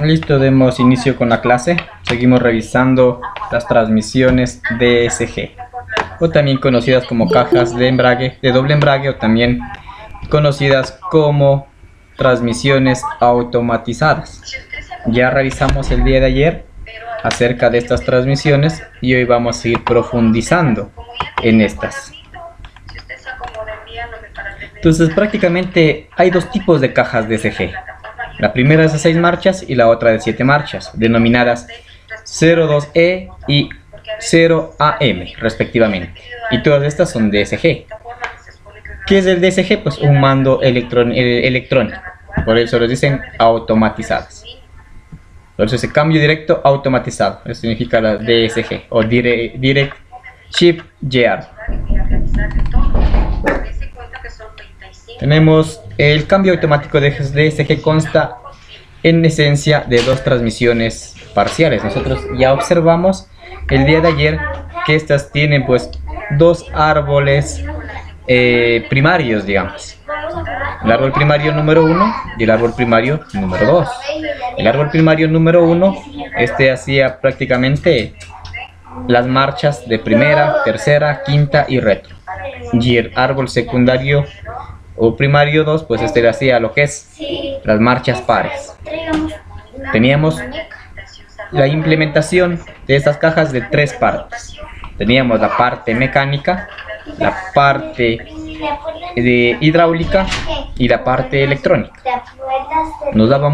Listo, demos inicio con la clase. Seguimos revisando las transmisiones DSG, o también conocidas como cajas de embrague, de doble embrague, o también conocidas como transmisiones automatizadas. Ya revisamos el día de ayer acerca de estas transmisiones y hoy vamos a seguir profundizando en estas. Entonces prácticamente hay dos tipos de cajas DSG. La primera es de 6 marchas y la otra de 7 marchas, denominadas 02E y 0AM respectivamente. Y todas estas son DSG. ¿Qué es el DSG? Pues un mando electrónico. Por eso les dicen automatizadas. Por eso ese cambio directo automatizado. Eso significa la DSG o Direct Shift Gear. Tenemos el cambio automático de DSG, consta en esencia de dos transmisiones parciales. Nosotros ya observamos el día de ayer que estas tienen pues dos árboles primarios, digamos. El árbol primario número 1 y el árbol primario número 2. El árbol primario número 1, hacía prácticamente las marchas de primera, tercera, quinta y retro. Y el árbol secundario o primario 2, pues hacía lo que es las marchas pares. Teníamos la implementación de estas cajas de tres partes. Teníamos la parte mecánica, la parte de hidráulica y la parte electrónica. Nos daba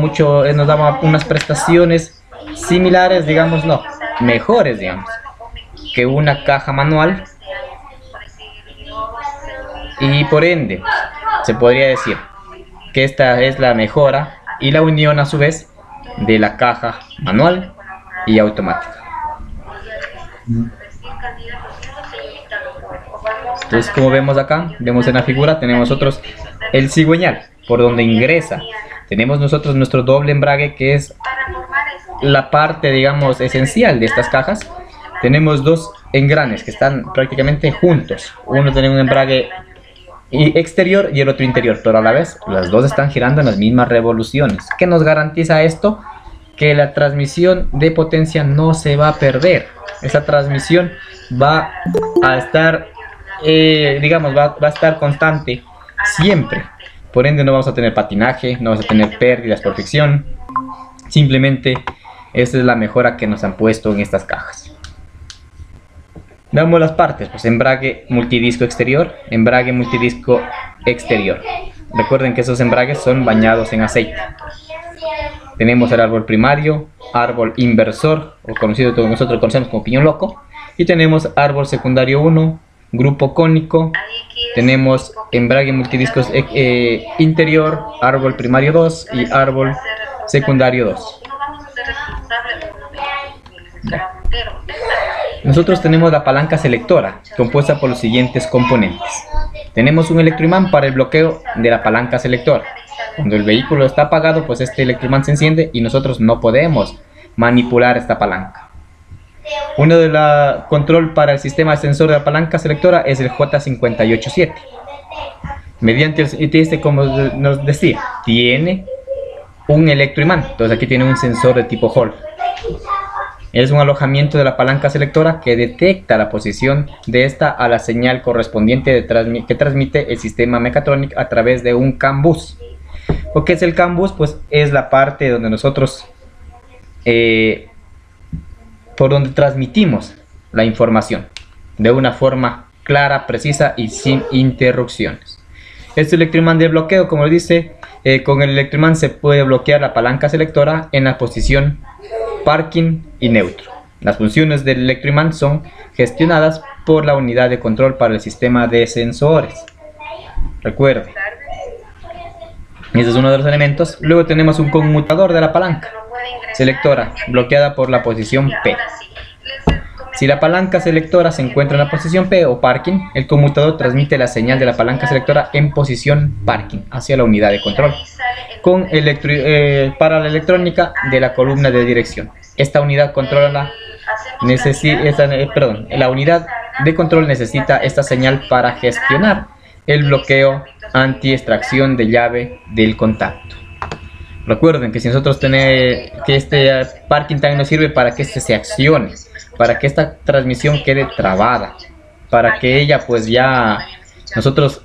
unas prestaciones similares, digamos, no, mejores, digamos, que una caja manual, y por ende se podría decir que esta es la mejora y la unión a su vez de la caja manual y automática. Entonces, como vemos acá, vemos en la figura, tenemos nosotros el cigüeñal por donde ingresa. Tenemos nosotros nuestro doble embrague, que es la parte, digamos, esencial de estas cajas. Tenemos dos engranes que están prácticamente juntos. Uno tiene un embrague exterior y el otro interior, pero a la vez las dos están girando en las mismas revoluciones. ¿Qué nos garantiza esto? Que la transmisión de potencia no se va a perder. Esa transmisión va a estar, va a estar constante siempre. Por ende no vamos a tener patinaje, no vamos a tener pérdidas por fricción. Simplemente esa es la mejora que nos han puesto en estas cajas. Veamos las partes, pues embrague multidisco exterior, embrague multidisco exterior. Recuerden que esos embragues son bañados en aceite. Tenemos el árbol primario, árbol inversor, o conocido como nosotros conocemos como piñón loco. Y tenemos árbol secundario 1, grupo cónico. Tenemos embrague multidiscos interior, árbol primario 2 y árbol secundario 2. Nosotros tenemos la palanca selectora, compuesta por los siguientes componentes. Tenemos un electroimán para el bloqueo de la palanca selectora. Cuando el vehículo está apagado, pues este electroimán se enciende y nosotros no podemos manipular esta palanca. Uno de la control para el sistema de sensor de la palanca selectora es el J587. Mediante como nos decía, tiene un electroimán. Entonces aquí tiene un sensor de tipo Hall. Es un alojamiento de la palanca selectora que detecta la posición de esta a la señal correspondiente que transmite el sistema mecatrónico a través de un CAN bus. ¿Lo que es el CAN bus? Pues es la parte donde nosotros por donde transmitimos la información de una forma clara, precisa y sin interrupciones. Este electroimán de bloqueo, como dice, con el electroimán se puede bloquear la palanca selectora en la posición parking y neutro. Las funciones del electroimán son gestionadas por la unidad de control para el sistema de sensores. Recuerde, ese es uno de los elementos. Luego tenemos un conmutador de la palanca selectora bloqueada por la posición P. Si la palanca selectora se encuentra en la posición P o parking, el conmutador transmite la señal de la palanca selectora en posición parking hacia la unidad de control para la electrónica de la columna de dirección. Esta unidad la unidad de control necesita esta señal para gestionar el bloqueo anti-extracción de llave del contacto. Recuerden que si nosotros tenemos que este parking también nos sirve para que este se accione, para que esta transmisión quede trabada, para que ella pues ya nosotros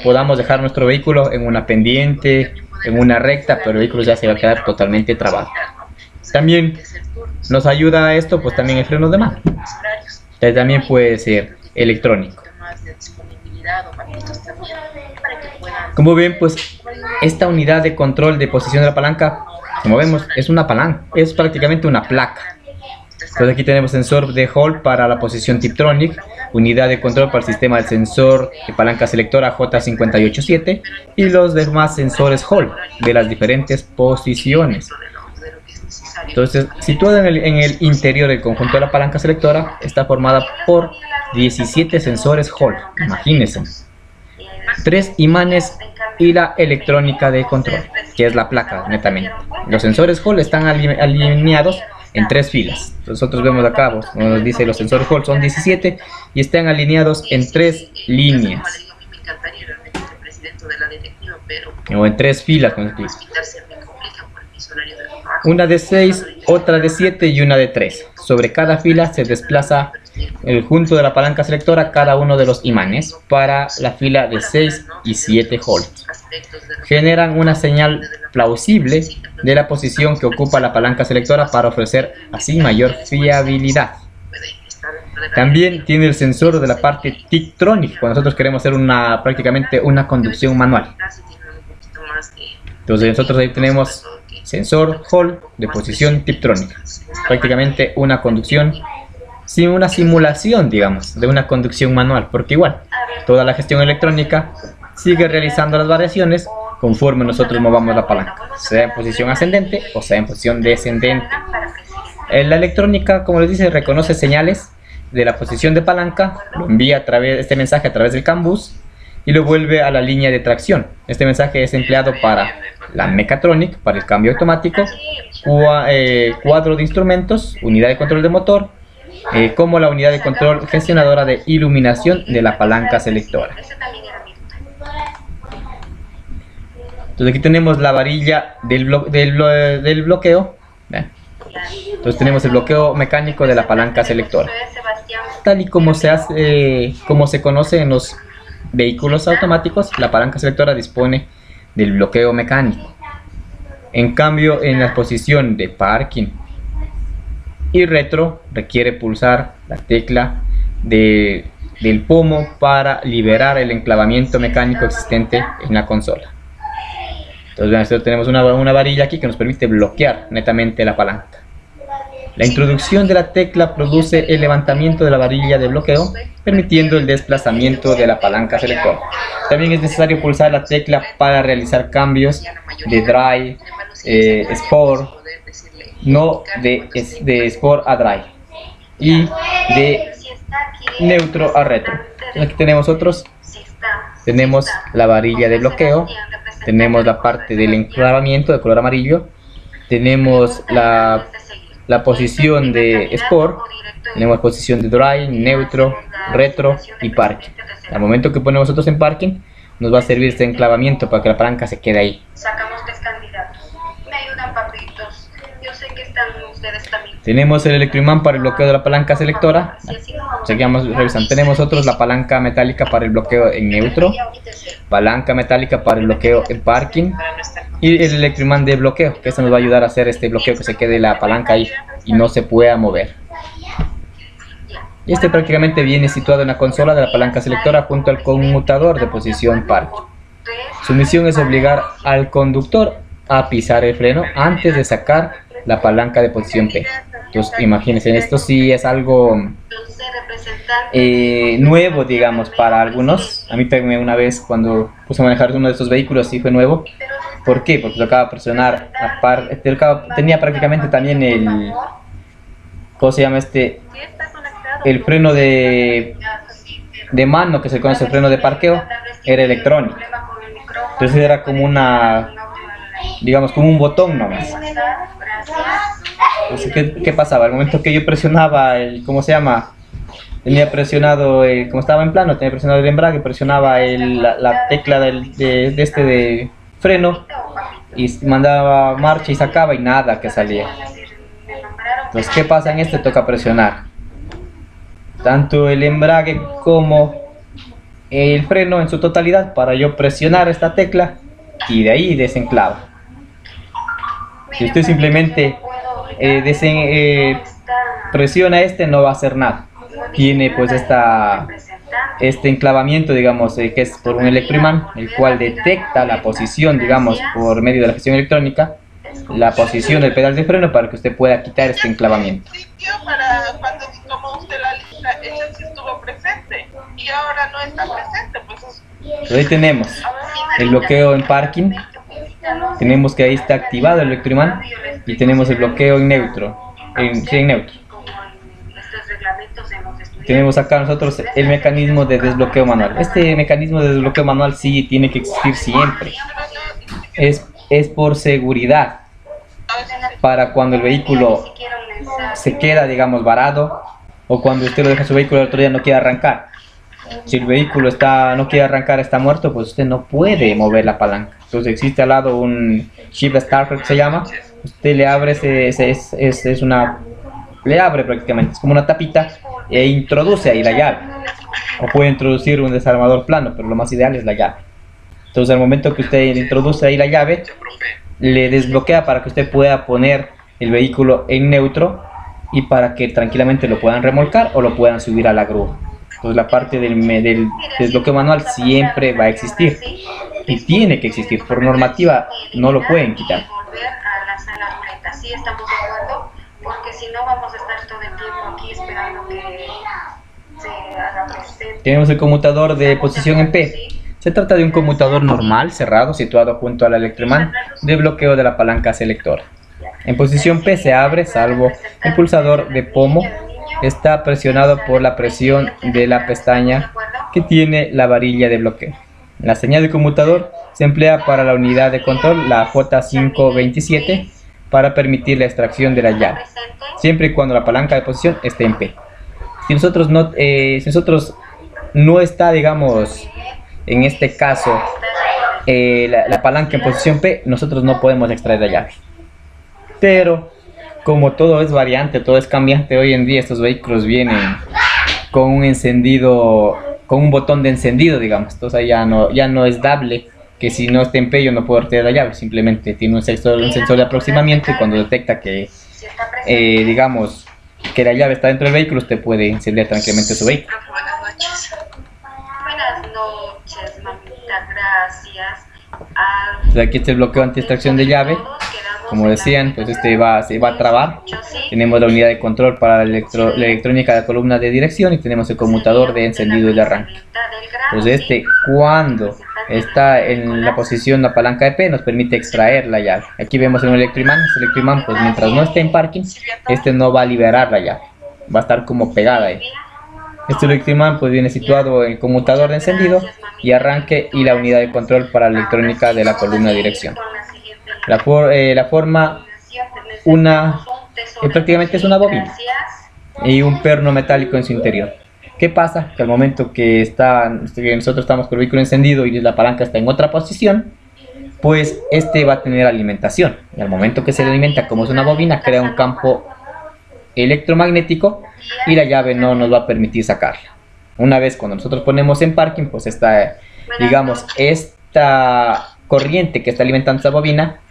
podamos dejar nuestro vehículo en una pendiente, en una recta, pero el vehículo ya se va a quedar totalmente trabado. También nos ayuda a esto pues también el freno de mano, que también puede ser electrónico. Como ven, pues esta unidad de control de posición de la palanca, como vemos, es una palanca, es prácticamente una placa. Entonces aquí tenemos sensor de Hall para la posición Tiptronic, unidad de control para el sistema del sensor de palanca selectora J587 y los demás sensores Hall de las diferentes posiciones. Entonces, situado en el interior del conjunto de la palanca selectora, está formada por 17 sensores Hall, imagínense, 3 imanes y la electrónica de control, que es la placa netamente. Los sensores Hall están alineados en 3 filas. Nosotros vemos acá, pues, como nos dice, los sensores Hall son 17 y están alineados en 3 líneas. O en 3 filas, como se dice. Una de 6, otra de 7 y una de 3. Sobre cada fila se desplaza el junto de la palanca selectora cada uno de los imanes para la fila de 6 y 7 Hall. Generan una señal plausible de la posición que ocupa la palanca selectora para ofrecer así mayor fiabilidad. También tiene el sensor de la parte Tiptronic cuando nosotros queremos hacer prácticamente una conducción manual. Entonces nosotros ahí tenemos sensor Hall de posición Tiptronic, prácticamente una conducción sin una simulación, digamos, de una conducción manual, porque igual toda la gestión electrónica sigue realizando las variaciones conforme nosotros movamos la palanca, sea en posición ascendente o sea en posición descendente. La electrónica, como les dice, reconoce señales de la posición de palanca, lo envía este mensaje a través del CAN bus y lo vuelve a la línea de tracción. Este mensaje es empleado para la Mechatronic, para el cambio automático, cuadro de instrumentos, unidad de control de motor, como la unidad de control gestionadora de iluminación de la palanca selectora. Entonces aquí tenemos la varilla del bloqueo. Entonces tenemos el bloqueo mecánico de la palanca selectora, tal y como se conoce en los vehículos automáticos. La palanca selectora dispone del bloqueo mecánico. En cambio, en la posición de parking y retro requiere pulsar la tecla del pomo para liberar el enclavamiento mecánico existente en la consola. Entonces nosotros tenemos una varilla aquí que nos permite bloquear netamente la palanca. La introducción de la tecla produce el levantamiento de la varilla de bloqueo, permitiendo el desplazamiento de la palanca selectora. También es necesario pulsar la tecla para realizar cambios de drive, sport, no de sport a drive, y de neutro a retro. Aquí tenemos tenemos la varilla de bloqueo, tenemos la parte del enclavamiento de color amarillo, tenemos la posición de Sport, tenemos posición de Drive, Neutro, Retro y Parking. Al momento que ponemos nosotros en Parking, nos va a servir este enclavamiento para que la palanca se quede ahí. Sacamos 3 candidatos. Me ayudan, papitos. Yo sé que están ustedes también. Tenemos el electroimán para el bloqueo de la palanca selectora. Seguimos revisando. Tenemos la palanca metálica para el bloqueo en neutro, palanca metálica para el bloqueo en parking y el electroimán de bloqueo, que esto nos va a ayudar a hacer este bloqueo, que se quede la palanca ahí y no se pueda mover. Este prácticamente viene situado en la consola de la palanca selectora junto al conmutador de posición parking. Su misión es obligar al conductor a pisar el freno antes de sacar la palanca de posición P. Entonces imagínense, esto sí es algo nuevo, digamos, para algunos. A mí también una vez cuando puse a manejar uno de estos vehículos sí fue nuevo. ¿Por qué? Porque tocaba presionar, tenía prácticamente también ¿cómo se llama este? El freno de mano, que se conoce el freno de parqueo, era electrónico. Entonces era como digamos, como un botón nomás. Entonces, ¿qué pasaba? Al momento que yo presionaba ¿cómo se llama? tenía presionado, como estaba en plano, tenía presionado el embrague, presionaba la tecla de freno y mandaba marcha y sacaba y nada que salía. Entonces, ¿qué pasa en este? Toca presionar tanto el embrague como el freno en su totalidad para yo presionar esta tecla y de ahí desenclava. Si usted simplemente presiona no va a hacer nada. Tiene pues este enclavamiento, digamos, que es por un electroimán, el cual detecta la posición, digamos, por medio de la gestión electrónica, la posición del pedal de freno para que usted pueda quitar este enclavamiento. Para cuando tomó usted la lista, ella sí estuvo presente y ahora no está presente, pues ahí tenemos el bloqueo en parking, tenemos que ahí está activado el electroimán y tenemos el bloqueo en neutro, en neutro. Tenemos acá nosotros el mecanismo de desbloqueo manual. Este mecanismo de desbloqueo manual sí tiene que existir siempre. Es por seguridad, para cuando el vehículo se queda, digamos, varado, o cuando usted lo deja su vehículo el otro día no quiere arrancar. Si el vehículo no quiere arrancar, está muerto, pues usted no puede mover la palanca. Entonces existe al lado un shift starter que se llama. Usted le abre, le abre prácticamente, es como una tapita, e introduce ahí la llave. O puede introducir un desarmador plano, pero lo más ideal es la llave. Entonces al momento que usted introduce ahí la llave, le desbloquea para que usted pueda poner el vehículo en neutro y para que tranquilamente lo puedan remolcar o lo puedan subir a la grúa. Entonces la parte del desbloqueo manual siempre va a existir y tiene que existir. Por normativa no lo pueden quitar. Sí, estamos de acuerdo, porque si no vamos a estar todo el tiempo aquí esperando que se haga presente. Tenemos el conmutador de posición en P. Se trata de un conmutador normal, cerrado, situado junto al electroimán de bloqueo de la palanca selectora. En posición P se abre, salvo el pulsador de pomo. Está presionado por la presión de la pestaña que tiene la varilla de bloqueo. La señal del conmutador se emplea para la unidad de control, la J527, para permitir la extracción de la llave, siempre y cuando la palanca de posición esté en P. Si nosotros no está, digamos, en este caso, la palanca en posición P, nosotros no podemos extraer la llave. Pero como todo es variante, todo es cambiante, hoy en día estos vehículos vienen con un encendido, con un botón de encendido, digamos. Entonces ya no es dable, que si no está en P yo no puedo retirar la llave. Simplemente tiene un sensor de aproximamiento y cuando detecta que, digamos, que la llave está dentro del vehículo, usted puede encender tranquilamente su vehículo. Buenas noches. Buenas noches, mamita, gracias. Entonces aquí está el bloqueo anti-extracción de llave. Como decían, pues se va a trabar. Tenemos la unidad de control para la electrónica de la columna de dirección y tenemos el conmutador de encendido y de arranque. Entonces cuando está en la posición la palanca de P, nos permite extraer la llave. Aquí vemos un electroimán. Este electroimán, pues mientras no esté en parking, no va a liberar la llave, va a estar como pegada ahí. Este electroimán pues viene situado en el conmutador de encendido y arranque y la unidad de control para la electrónica de la columna de dirección. La forma prácticamente es una bobina y un perno metálico en su interior. ¿Qué pasa? Que al momento que nosotros estamos con el vehículo encendido y la palanca está en otra posición, pues va a tener alimentación. Y al momento que se le alimenta, como es una bobina, crea un campo electromagnético y la llave no nos va a permitir sacarla. Una vez cuando nosotros ponemos en parking, pues esta corriente que está alimentando esa bobina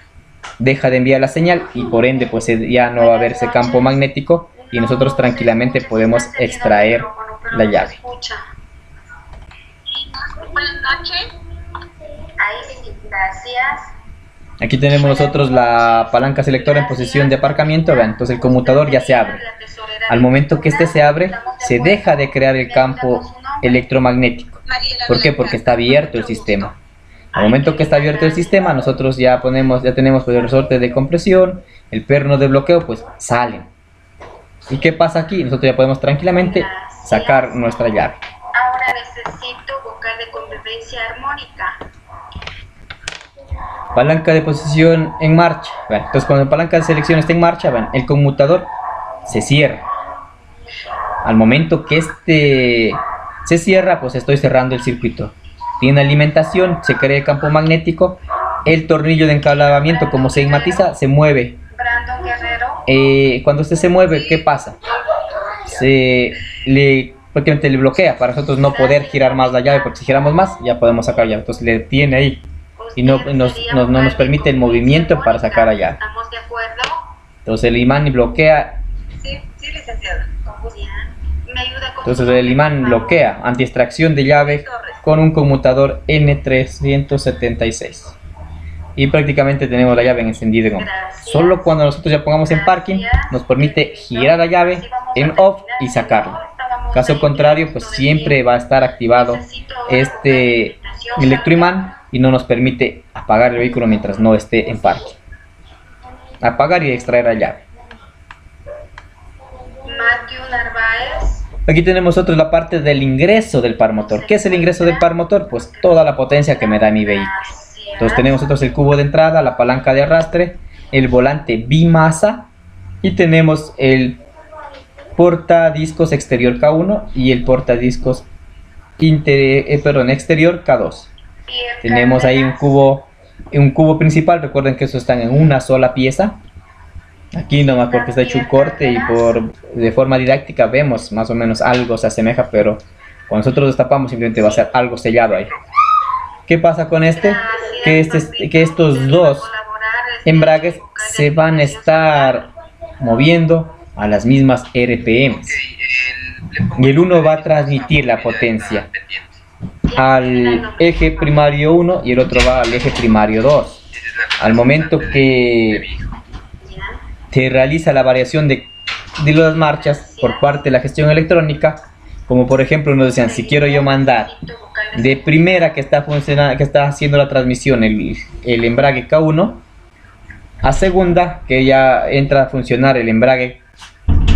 deja de enviar la señal y por ende pues ya no va a haber ese campo magnético y nosotros tranquilamente podemos extraer la llave. Buenas noches. Ahí, gracias. Aquí tenemos nosotros la palanca selectora en posición de aparcamiento. Vean, entonces el conmutador ya se abre. Al momento que se abre, se deja de crear el campo electromagnético. ¿Por qué? Porque está abierto el sistema. Al momento que está abierto el sistema, nosotros ya tenemos pues, el resorte de compresión, el perno de bloqueo, pues salen. ¿Y qué pasa aquí? Nosotros ya podemos tranquilamente sacar nuestra llave. Ahora necesito vocal de convivencia armónica. Palanca de posición en marcha. Entonces cuando la palanca de selección está en marcha, el conmutador se cierra. Al momento que este se cierra, pues estoy cerrando el circuito. Tiene alimentación, se crea el campo magnético, el tornillo de encablamento, como se matiza, se mueve. Brandon Guerrero. Cuando este se mueve, ¿qué pasa? Prácticamente le bloquea para nosotros no poder girar más la llave, porque si giramos más ya podemos sacar llave. Entonces le tiene ahí y no nos permite el movimiento para sacar la llave. ¿Estamos de acuerdo? Entonces el imán bloquea. Sí, licenciada. Me ayuda con Entonces el imán bloquea anti-extracción de llave con un conmutador N376. Y prácticamente tenemos la llave encendida en on. Solo cuando nosotros ya pongamos en parking nos permite girar la llave en off y sacarla. Caso contrario, pues siempre va a estar activado este electroimán y no nos permite apagar el vehículo mientras no esté en parking. Apagar y extraer la llave. Matthew Narváez. Aquí tenemos nosotros la parte del ingreso del par motor. ¿Qué es el ingreso del par motor? Pues toda la potencia que me da mi vehículo. Entonces tenemos nosotros el cubo de entrada, la palanca de arrastre, el volante bimasa y tenemos el portadiscos exterior K1 y el portadiscos exterior K2. Tenemos ahí un cubo principal. Recuerden que estos están en una sola pieza. Aquí nomás porque está hecho un corte y de forma didáctica vemos más o menos algo se asemeja, pero cuando nosotros destapamos simplemente va a ser algo sellado ahí. ¿Qué pasa con este? Que estos dos embragues se van a estar moviendo a las mismas RPMs y el uno va a transmitir la potencia al eje primario 1 y el otro va al eje primario 2. Al momento que se realiza la variación de las marchas por parte de la gestión electrónica, como por ejemplo nos decían, si quiero yo mandar de primera que está funcionando, que está haciendo la transmisión el embrague K1, a segunda que ya entra a funcionar el embrague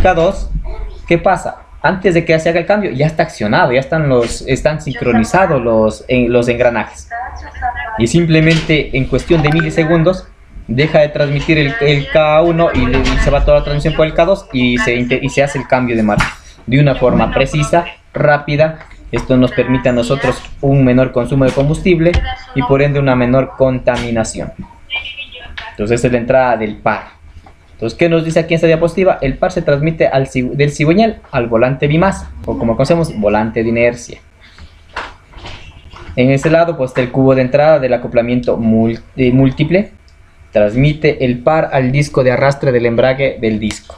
K2, ¿qué pasa? Antes de que se haga el cambio ya está accionado, ya están sincronizados los engranajes y simplemente en cuestión de milisegundos deja de transmitir el K1 y se va toda la transmisión por el K2 y se hace el cambio de marcha de una forma precisa, rápida. Esto nos permite a nosotros un menor consumo de combustible y por ende una menor contaminación. Entonces esta es la entrada del par. Entonces, ¿qué nos dice aquí en esta diapositiva? El par se transmite del cigüeñal al volante bimasa, o como conocemos, volante de inercia. En este lado pues está el cubo de entrada del acoplamiento múltiple. Transmite el par al disco de arrastre del embrague del disco.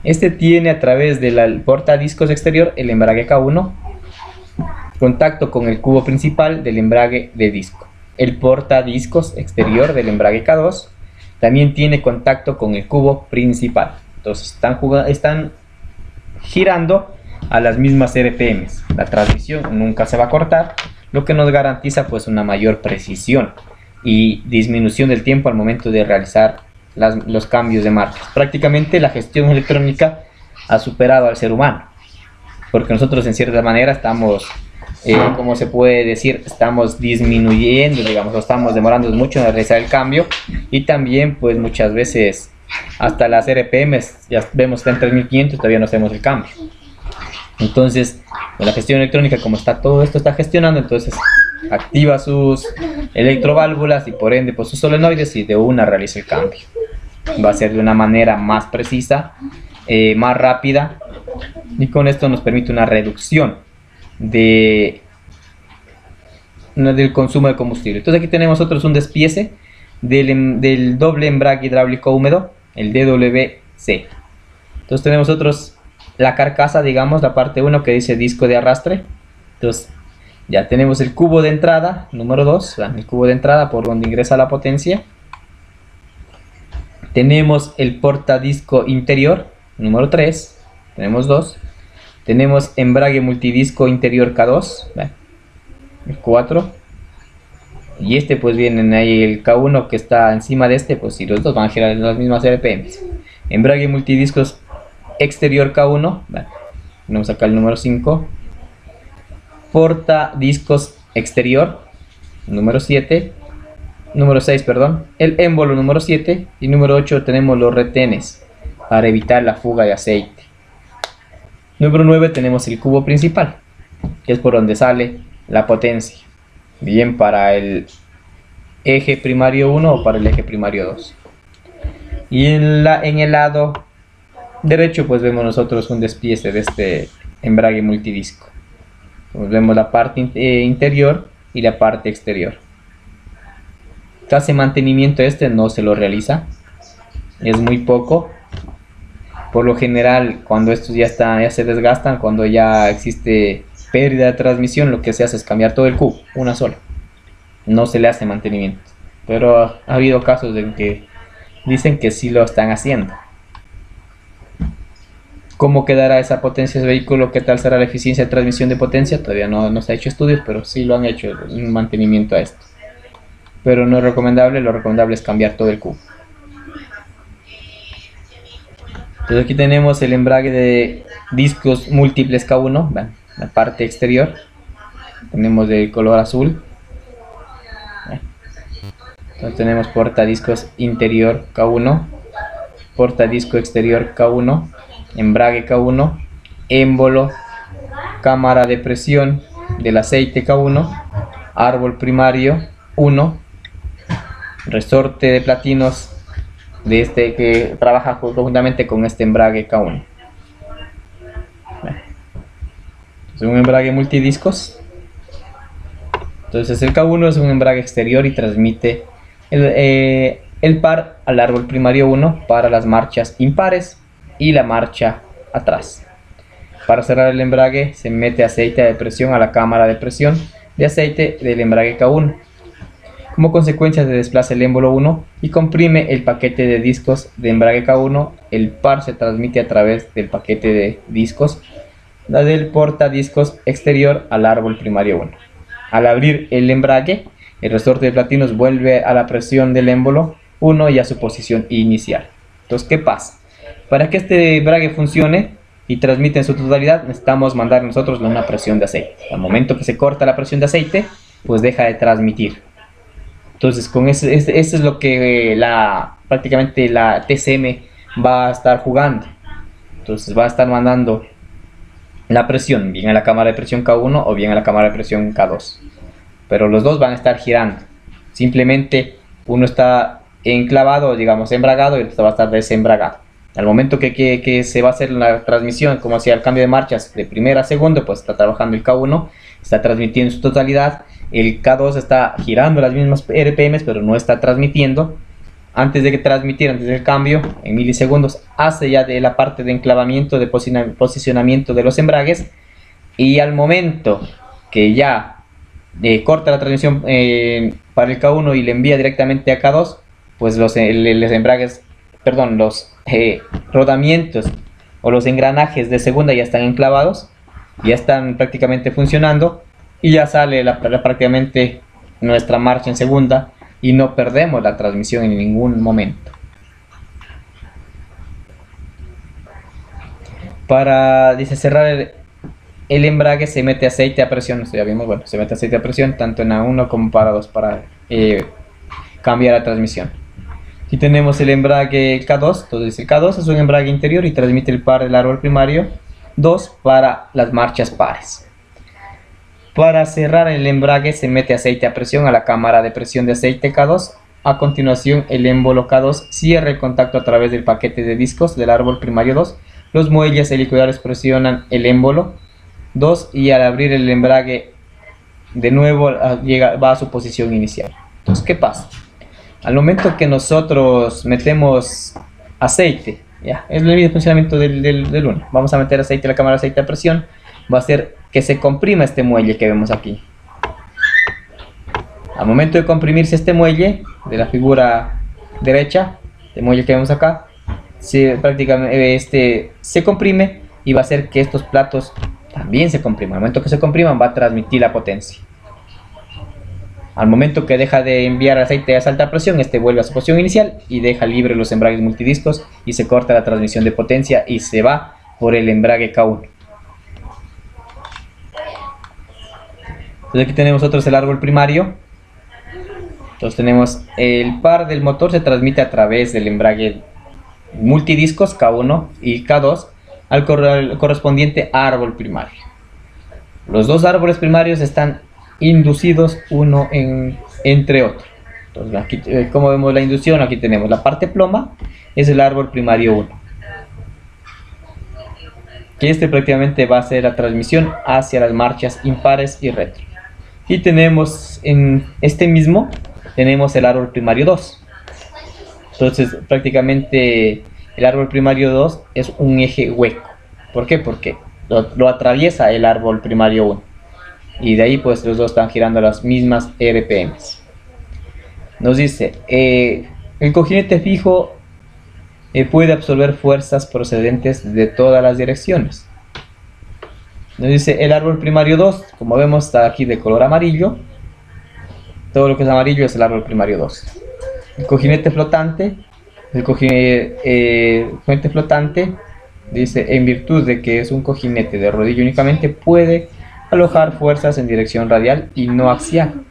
Este tiene a través del portadiscos exterior, el embrague K1, contacto con el cubo principal del embrague de disco. El portadiscos exterior del embrague K2 también tiene contacto con el cubo principal. Entonces están girando a las mismas RPMs. La transmisión nunca se va a cortar, lo que nos garantiza pues una mayor precisión y disminución del tiempo al momento de realizar los cambios de marchas. Prácticamente la gestión electrónica ha superado al ser humano, porque nosotros en cierta manera estamos, como se puede decir, estamos disminuyendo, digamos, o estamos demorando mucho en realizar el cambio y también pues muchas veces hasta las RPMs ya vemos que están en 3500 todavía no hacemos el cambio. Entonces con la gestión electrónica, como está todo esto está gestionando, entonces activa sus electroválvulas y por ende pues sus solenoides y de una realiza el cambio. Va a ser de una manera más precisa, más rápida, y con esto nos permite una reducción del consumo de combustible. Entonces aquí tenemos nosotros un despiece del doble embrague hidráulico húmedo, el DWC. Entonces tenemos nosotros la carcasa, digamos, la parte 1 que dice disco de arrastre. Entonces ya tenemos el cubo de entrada, número 2, el cubo de entrada por donde ingresa la potencia. Tenemos el portadisco interior, número 3, tenemos 2. Tenemos embrague multidisco interior K2, el 4. Y este pues viene ahí el K1 que está encima de este, pues si los dos van a girar en las mismas RPMs. Embrague multidiscos exterior K1, tenemos acá el número 5. Portadiscos exterior, número 7. Número 6, perdón, el émbolo número 7 y número 8 tenemos los retenes para evitar la fuga de aceite. Número 9 tenemos el cubo principal, que es por donde sale la potencia, bien para el eje primario 1 o para el eje primario 2. Y en el lado derecho pues vemos nosotros un despiece de este embrague multidisco. Pues vemos la parte interior y la parte exterior. Casi mantenimiento no se lo realiza, es muy poco. Por lo general, cuando estos ya se desgastan, cuando ya existe pérdida de transmisión, lo que se hace es cambiar todo el cubo, una sola. No se le hace mantenimiento. Pero ha habido casos en que dicen que sí lo están haciendo. ¿Cómo quedará esa potencia de vehículo? ¿Qué tal será la eficiencia de transmisión de potencia? Todavía no se ha hecho estudios, pero sí lo han hecho un mantenimiento a esto. Pero no es recomendable, lo recomendable es cambiar todo el cubo. Entonces aquí tenemos el embrague de discos múltiples K1, ¿ven? La parte exterior. Tenemos de color azul. Entonces tenemos portadiscos interior K1, portadisco exterior K1, embrague K1, émbolo, cámara de presión del aceite K1, árbol primario 1, resorte de platinos de este que trabaja conjuntamente con este embrague K1. Es un embrague multidiscos. Entonces el K1 es un embrague exterior y transmite el par al árbol primario 1 para las marchas impares y la marcha atrás. Para cerrar el embrague se mete aceite de presión a la cámara de presión de aceite del embrague K1. Como consecuencia se desplaza el émbolo 1 y comprime el paquete de discos de embrague K1. El par se transmite a través del paquete de discos del portadiscos exterior al árbol primario 1. Al abrir el embrague, el resorte de platinos vuelve a la presión del émbolo 1 y a su posición inicial. Entonces, ¿qué pasa? Para que este embrague funcione y transmita en su totalidad, necesitamos mandar nosotros una presión de aceite. Al momento que se corta la presión de aceite, pues deja de transmitir. Entonces, con eso es lo que prácticamente la TCM va a estar jugando. Entonces, va a estar mandando la presión bien a la cámara de presión K1 o bien a la cámara de presión K2. Pero los dos van a estar girando. Simplemente uno está enclavado, digamos, embragado, y el otro va a estar desembragado. Al momento que se va a hacer la transmisión, como hacía el cambio de marchas de primera a segundo, pues está trabajando el K1, está transmitiendo en su totalidad. El K2 está girando las mismas RPMs, pero no está transmitiendo. Antes de que transmitir, antes del cambio, en milisegundos, hace ya de la parte de enclavamiento, de posicionamiento de los embragues. Y al momento que ya corta la transmisión para el K1 y le envía directamente a K2, pues los embragues, perdón, los rodamientos o los engranajes de segunda ya están enclavados, ya están prácticamente funcionando y ya sale prácticamente nuestra marcha en segunda y no perdemos la transmisión en ningún momento. Para cerrar el embrague se mete aceite a presión, ya vimos, bueno, se mete aceite a presión tanto en A1 como para 2 para cambiar la transmisión. Aquí tenemos el embrague K2, entonces el K2 es un embrague interior y transmite el par del árbol primario 2 para las marchas pares. Para cerrar el embrague se mete aceite a presión a la cámara de presión de aceite K2. A continuación el émbolo K2 cierra el contacto a través del paquete de discos del árbol primario 2. Los muelles helicoidales presionan el émbolo 2 y al abrir el embrague de nuevo va a su posición inicial. Entonces, ¿qué pasa? Al momento que nosotros metemos aceite, ya es el mismo funcionamiento del 1. Vamos a meter aceite a la cámara de aceite a presión, va a hacer que se comprima este muelle que vemos aquí. Al momento de comprimirse este muelle de la figura derecha, el muelle que vemos acá, prácticamente se comprime y va a hacer que estos platos también se compriman. Al momento que se compriman va a transmitir la potencia. Al momento que deja de enviar aceite a alta presión, este vuelve a su posición inicial y deja libre los embragues multidiscos y se corta la transmisión de potencia y se va por el embrague K1. Entonces aquí tenemos nosotros el árbol primario. Entonces tenemos el par del motor se transmite a través del embrague multidiscos K1 y K2 al correspondiente árbol primario. Los dos árboles primarios están inducidos uno entre otro. Entonces, aquí, como vemos la inducción, aquí tenemos la parte ploma, es el árbol primario 1. Que este prácticamente va a ser la transmisión hacia las marchas impares y retro. Y tenemos en este mismo, tenemos el árbol primario 2. Entonces prácticamente el árbol primario 2 es un eje hueco. ¿Por qué? Porque lo atraviesa el árbol primario 1. Y de ahí pues los dos están girando las mismas RPMs. Nos dice, el cojinete fijo puede absorber fuerzas procedentes de todas las direcciones. Nos dice el árbol primario 2, como vemos está aquí de color amarillo. Todo lo que es amarillo es el árbol primario 2. El cojinete flotante, dice, en virtud de que es un cojinete de rodillo únicamente, puede alojar fuerzas en dirección radial y no axial.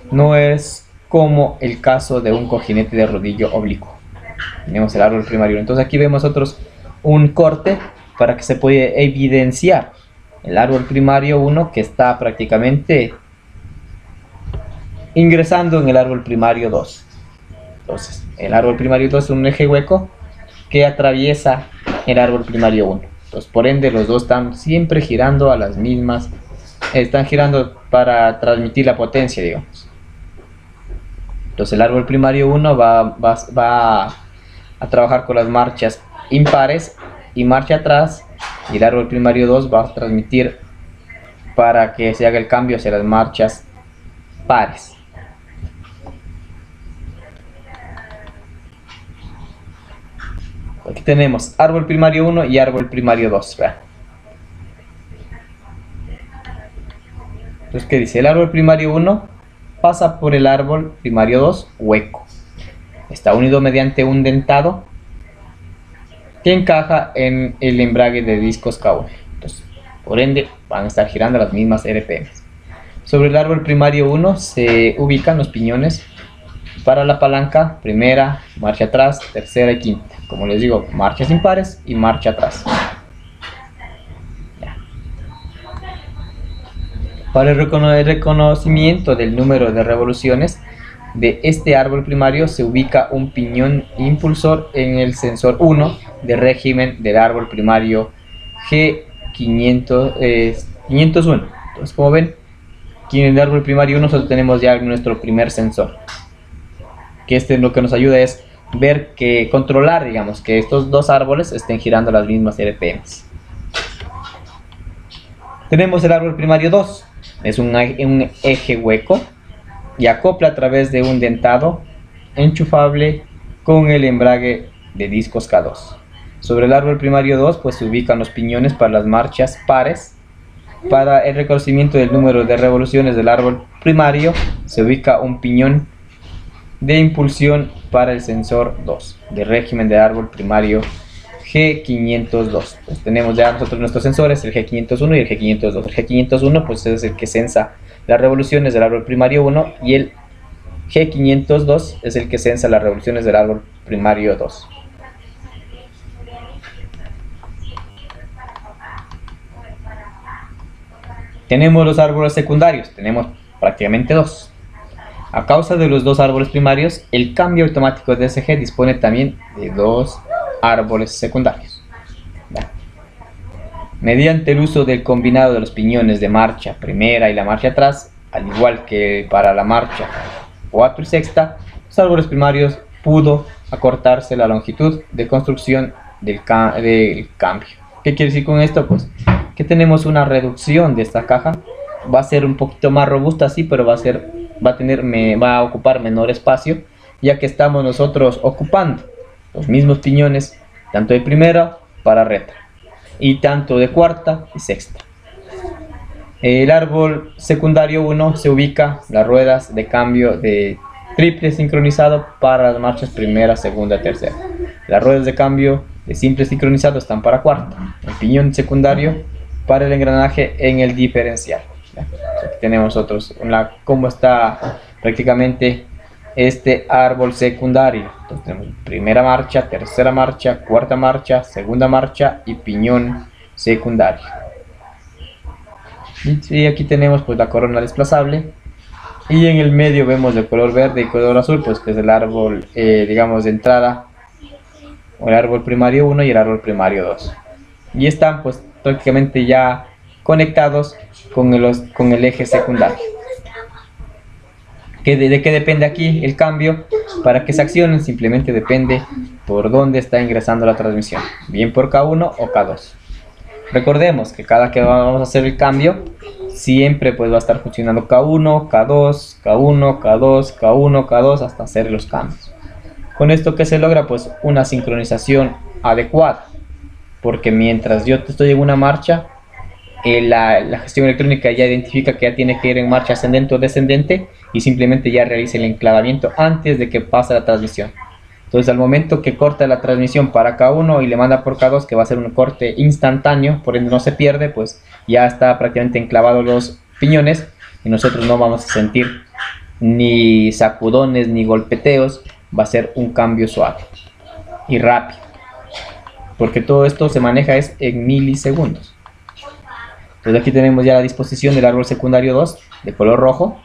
No es como el caso de un cojinete de rodillo oblicuo. Tenemos el árbol primario. Entonces aquí vemos nosotros un corte para que se pueda evidenciar el árbol primario 1 que está prácticamente ingresando en el árbol primario 2. Entonces, el árbol primario 2 es un eje hueco que atraviesa el árbol primario 1. Entonces, por ende, los dos están siempre girando a las mismas, están girando para transmitir la potencia, digamos. Entonces, el árbol primario 1 va a trabajar con las marchas impares y marcha atrás, y el árbol primario 2 va a transmitir para que se haga el cambio hacia las marchas pares. Aquí tenemos árbol primario 1 y árbol primario 2. Vean. Entonces, ¿qué dice? El árbol primario 1 pasa por el árbol primario 2 hueco. Está unido mediante un dentado que encaja en el embrague de discos K1. Entonces, por ende, van a estar girando las mismas RPMs. Sobre el árbol primario 1 se ubican los piñones para la palanca, primera, marcha atrás, tercera y quinta. Como les digo, marchas impares y marcha atrás. Ya. Para el reconocimiento del número de revoluciones de este árbol primario se ubica un piñón impulsor en el sensor 1 de régimen del árbol primario G501. Entonces, como ven, aquí en el árbol primario 1 nosotros tenemos ya nuestro primer sensor. Que lo que nos ayuda es ver controlar, digamos, que estos dos árboles estén girando las mismas RPMs. Tenemos el árbol primario 2, es un eje hueco y acopla a través de un dentado enchufable con el embrague de discos K2. Sobre el árbol primario 2 pues se ubican los piñones para las marchas pares. Para el reconocimiento del número de revoluciones del árbol primario se ubica un piñón de impulsión para el sensor 2 de régimen del árbol primario G502. Pues tenemos ya nosotros nuestros sensores, el G501 y el G502. El G501 pues es el que sensa las revoluciones del árbol primario 1 y el G502 es el que sensa las revoluciones del árbol primario 2. Tenemos los árboles secundarios, tenemos prácticamente dos. A causa de los dos árboles primarios, el cambio automático de DSG dispone también de dos árboles secundarios. Mediante el uso del combinado de los piñones de marcha primera y la marcha atrás, al igual que para la marcha 4 y sexta, los árboles primarios pudo acortarse la longitud de construcción del cambio. ¿Qué quiere decir con esto? Pues que tenemos una reducción de esta caja. Va a ser un poquito más robusta, sí, pero va a ocupar menor espacio, ya que estamos nosotros ocupando los mismos piñones, tanto de primera para retro, y tanto de cuarta y sexta. El árbol secundario 1 se ubica las ruedas de cambio de triple sincronizado para las marchas primera, segunda, tercera. Las ruedas de cambio de simple sincronizado están para cuarta. El piñón secundario para el engranaje en el diferencial. Aquí tenemos nosotros cómo está prácticamente este árbol secundario. Entonces tenemos primera marcha, tercera marcha, cuarta marcha, segunda marcha y piñón secundario. Y aquí tenemos pues la corona desplazable, y en el medio vemos de color verde y color azul, pues que es el árbol digamos de entrada, o el árbol primario 1 y el árbol primario 2, y están pues prácticamente ya conectados con el eje secundario. ¿De qué depende aquí el cambio? Para que se accionen simplemente depende por dónde está ingresando la transmisión, bien por K1 o K2. Recordemos que cada que vamos a hacer el cambio, siempre pues va a estar funcionando K1, K2, K1, K2, K1, K2 hasta hacer los cambios. Con esto que se logra pues una sincronización adecuada, porque mientras yo estoy en una marcha, la gestión electrónica ya identifica que ya tiene que ir en marcha ascendente o descendente y simplemente ya realiza el enclavamiento antes de que pase la transmisión. Entonces al momento que corta la transmisión para K1 y le manda por K2, que va a ser un corte instantáneo, por ende no se pierde, pues ya está prácticamente enclavados los piñones y nosotros no vamos a sentir ni sacudones ni golpeteos. Va a ser un cambio suave y rápido, porque todo esto se maneja en milisegundos. Entonces aquí tenemos ya la disposición del árbol secundario 2 de color rojo.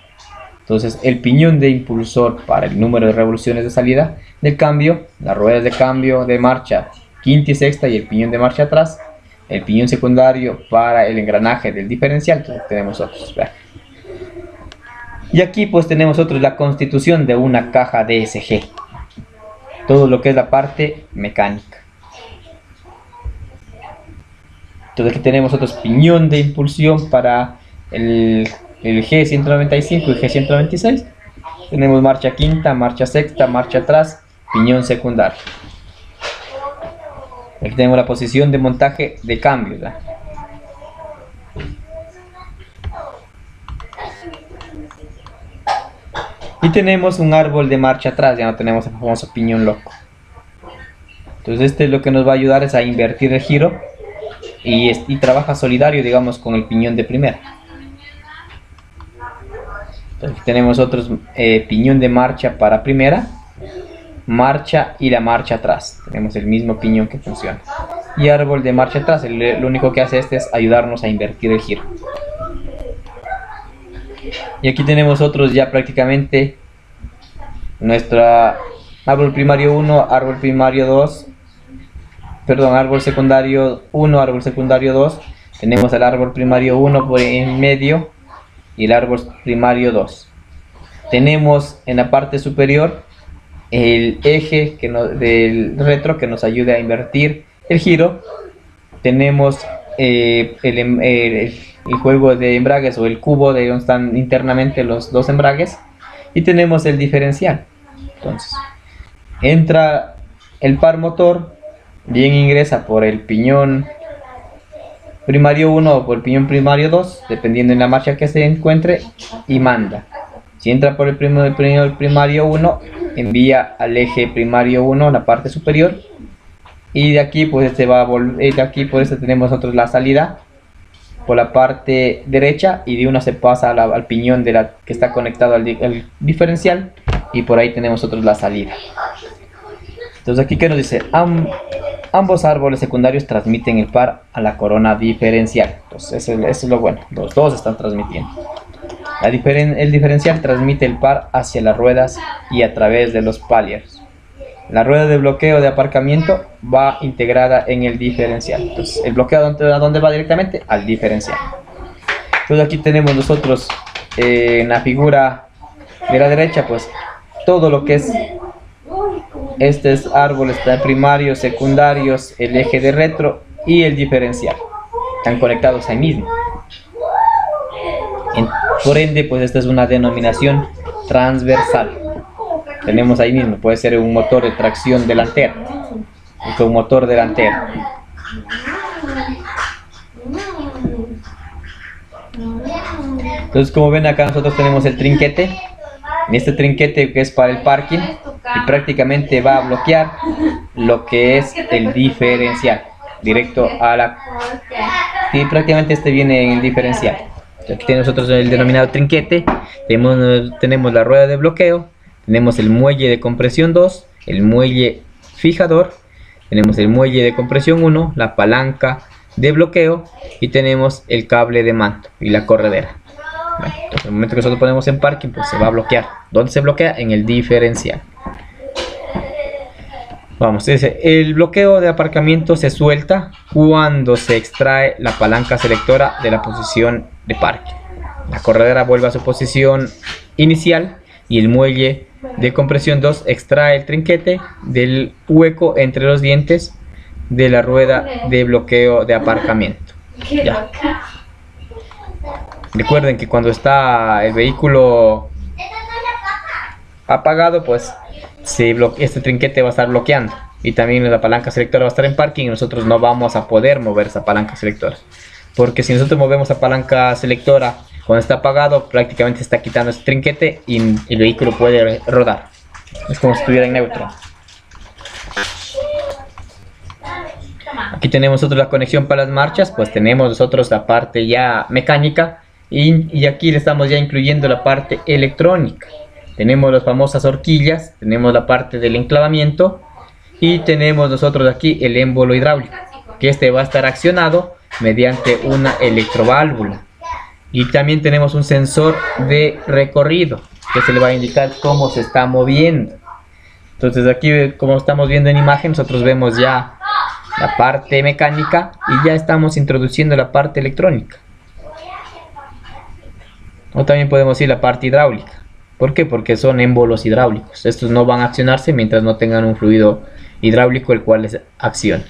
Entonces el piñón de impulsor para el número de revoluciones de salida del cambio, las ruedas de cambio de marcha quinta y sexta y el piñón de marcha atrás, el piñón secundario para el engranaje del diferencial. Entonces tenemos otros. Y aquí pues tenemos otros la constitución de una caja DSG, todo lo que es la parte mecánica. Entonces aquí tenemos otros piñón de impulsión para el G195 y G196. Tenemos marcha quinta, marcha sexta, marcha atrás, piñón secundario. Aquí tenemos la posición de montaje de cambio, ¿verdad? Y tenemos un árbol de marcha atrás, ya no tenemos el famoso piñón loco. Entonces este es lo que nos va a ayudar es a invertir el giro y trabaja solidario, digamos, con el piñón de primera. Entonces aquí tenemos otros piñón de marcha para primera, marcha y la marcha atrás. Tenemos el mismo piñón que funciona. Y árbol de marcha atrás, lo único que hace es ayudarnos a invertir el giro. Y aquí tenemos otros ya prácticamente nuestra árbol primario 1, árbol primario 2, perdón, árbol secundario 1, árbol secundario 2. Tenemos el árbol primario 1 por en medio y el árbol primario 2. Tenemos en la parte superior el eje del retro que nos ayuda a invertir el giro. Tenemos el juego de embragues o el cubo de donde están internamente los dos embragues, y tenemos el diferencial. Entonces entra el par motor, bien ingresa por el piñón primario 1 o por el piñón primario 2, dependiendo en la marcha que se encuentre, y manda. Si entra por el piñón primario 1, envía al eje primario 1 la parte superior, y de aquí pues este va a volver, de aquí por eso tenemos nosotros la salida por la parte derecha, y de una se pasa al piñón que está conectado al diferencial, y por ahí tenemos nosotros la salida. Entonces aquí que nos dice, ambos árboles secundarios transmiten el par a la corona diferencial. Entonces eso es lo bueno, los dos están transmitiendo. El diferencial transmite el par hacia las ruedas y a través de los paliers. La rueda de bloqueo de aparcamiento va integrada en el diferencial. Entonces el bloqueo ¿a dónde va directamente? Al diferencial. Entonces aquí tenemos nosotros en la figura de la derecha pues todo lo que es estos árboles primarios, secundarios, el eje de retro y el diferencial. Están conectados ahí mismo. Por ende pues esta es una denominación transversal. Tenemos ahí mismo, puede ser un motor de tracción delantera, un motor delantero. Entonces como ven acá nosotros tenemos el trinquete. Este trinquete que es para el parking y prácticamente va a bloquear lo que es el diferencial directo a la, y prácticamente este viene en el diferencial. Aquí tenemos nosotros el denominado trinquete. Tenemos la rueda de bloqueo, tenemos el muelle de compresión 2, el muelle fijador, tenemos el muelle de compresión 1, la palanca de bloqueo y tenemos el cable de mando y la corredera. Bueno, entonces, en el momento que nosotros ponemos en parking, pues se va a bloquear. ¿Dónde se bloquea? En el diferencial. Vamos, el bloqueo de aparcamiento se suelta cuando se extrae la palanca selectora de la posición de parking. La corredera vuelve a su posición inicial y el muelle de compresión 2 extrae el trinquete del hueco entre los dientes de la rueda de bloqueo de aparcamiento. Ya. Recuerden que cuando está el vehículo apagado, pues este trinquete va a estar bloqueando y también la palanca selectora va a estar en parking y nosotros no vamos a poder mover esa palanca selectora, porque si nosotros movemos la palanca selectora cuando está apagado, prácticamente está quitando ese trinquete y el vehículo puede rodar. Es como si estuviera en neutro. Aquí tenemos nosotros la conexión para las marchas, pues tenemos nosotros la parte ya mecánica y aquí le estamos ya incluyendo la parte electrónica. Tenemos las famosas horquillas, tenemos la parte del enclavamiento y tenemos nosotros aquí el émbolo hidráulico, que este va a estar accionado mediante una electroválvula. Y también tenemos un sensor de recorrido que se le va a indicar cómo se está moviendo. Entonces aquí, como estamos viendo en imagen, nosotros vemos ya la parte mecánica y ya estamos introduciendo la parte electrónica. O también podemos ir la parte hidráulica. ¿Por qué? Porque son émbolos hidráulicos. Estos no van a accionarse mientras no tengan un fluido hidráulico el cual les accione.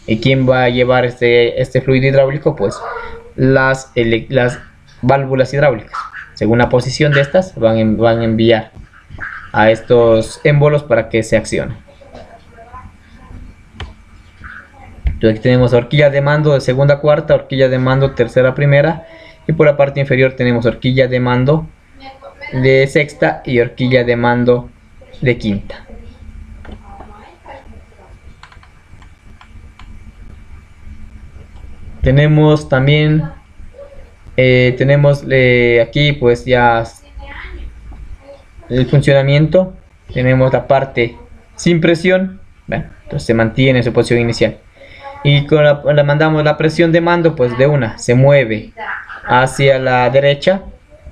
¿Y quién va a llevar este fluido hidráulico? Pues las válvulas hidráulicas. Según la posición de estas, van a enviar a estos émbolos para que se accionen. Entonces aquí tenemos horquilla de mando de segunda a cuarta, horquilla de mando tercera a primera, y por la parte inferior tenemos horquilla de mando de sexta y horquilla de mando de quinta. Tenemos también aquí pues ya el funcionamiento. Tenemos la parte sin presión, bueno, entonces se mantiene en su posición inicial, y con la mandamos la presión de mando, pues de una se mueve hacia la derecha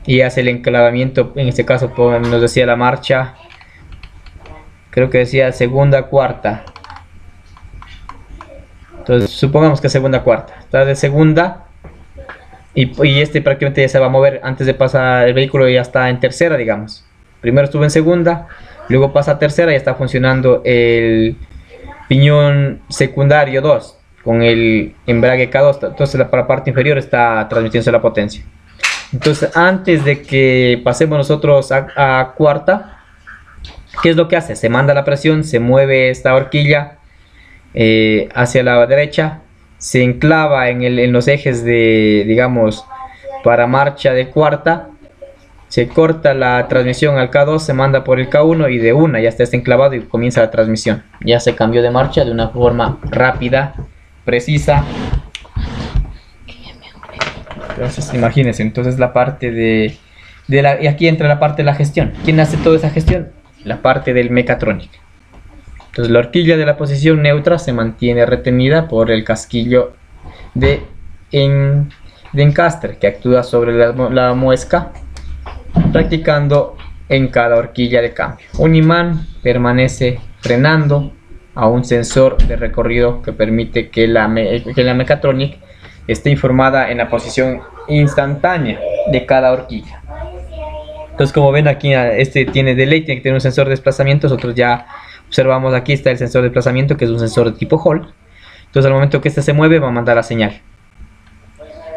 y hace el enclavamiento. En este caso pues, nos decía la marcha, creo que decía segunda cuarta. Entonces supongamos que segunda cuarta, está de segunda y este prácticamente ya se va a mover antes de pasar el vehículo, ya está en tercera, digamos. Primero estuvo en segunda, luego pasa a tercera y está funcionando el piñón secundario 2 con el embrague K2. Entonces para la parte inferior está transmitiéndose la potencia. Entonces antes de que pasemos nosotros a cuarta, ¿qué es lo que hace? Se manda la presión, se mueve esta horquilla hacia la derecha, se enclava en los ejes de, digamos, para marcha de cuarta, se corta la transmisión al K2, se manda por el K1 y de una ya está enclavado y comienza la transmisión. Ya se cambió de marcha de una forma rápida, precisa. Entonces imagínense, entonces la parte y aquí entra la parte de la gestión. ¿Quién hace toda esa gestión? La parte del mecatrónico. Entonces la horquilla de la posición neutra se mantiene retenida por el casquillo de encastre que actúa sobre la muesca, practicando en cada horquilla de cambio. Un imán permanece frenando a un sensor de recorrido que permite que la mecatrónica esté informada en la posición instantánea de cada horquilla. Entonces, como ven aquí, este tiene delay, tiene que tener un sensor de desplazamiento. Nosotros ya observamos aquí está el sensor de desplazamiento, que es un sensor de tipo Hall. Entonces al momento que este se mueve va a mandar la señal.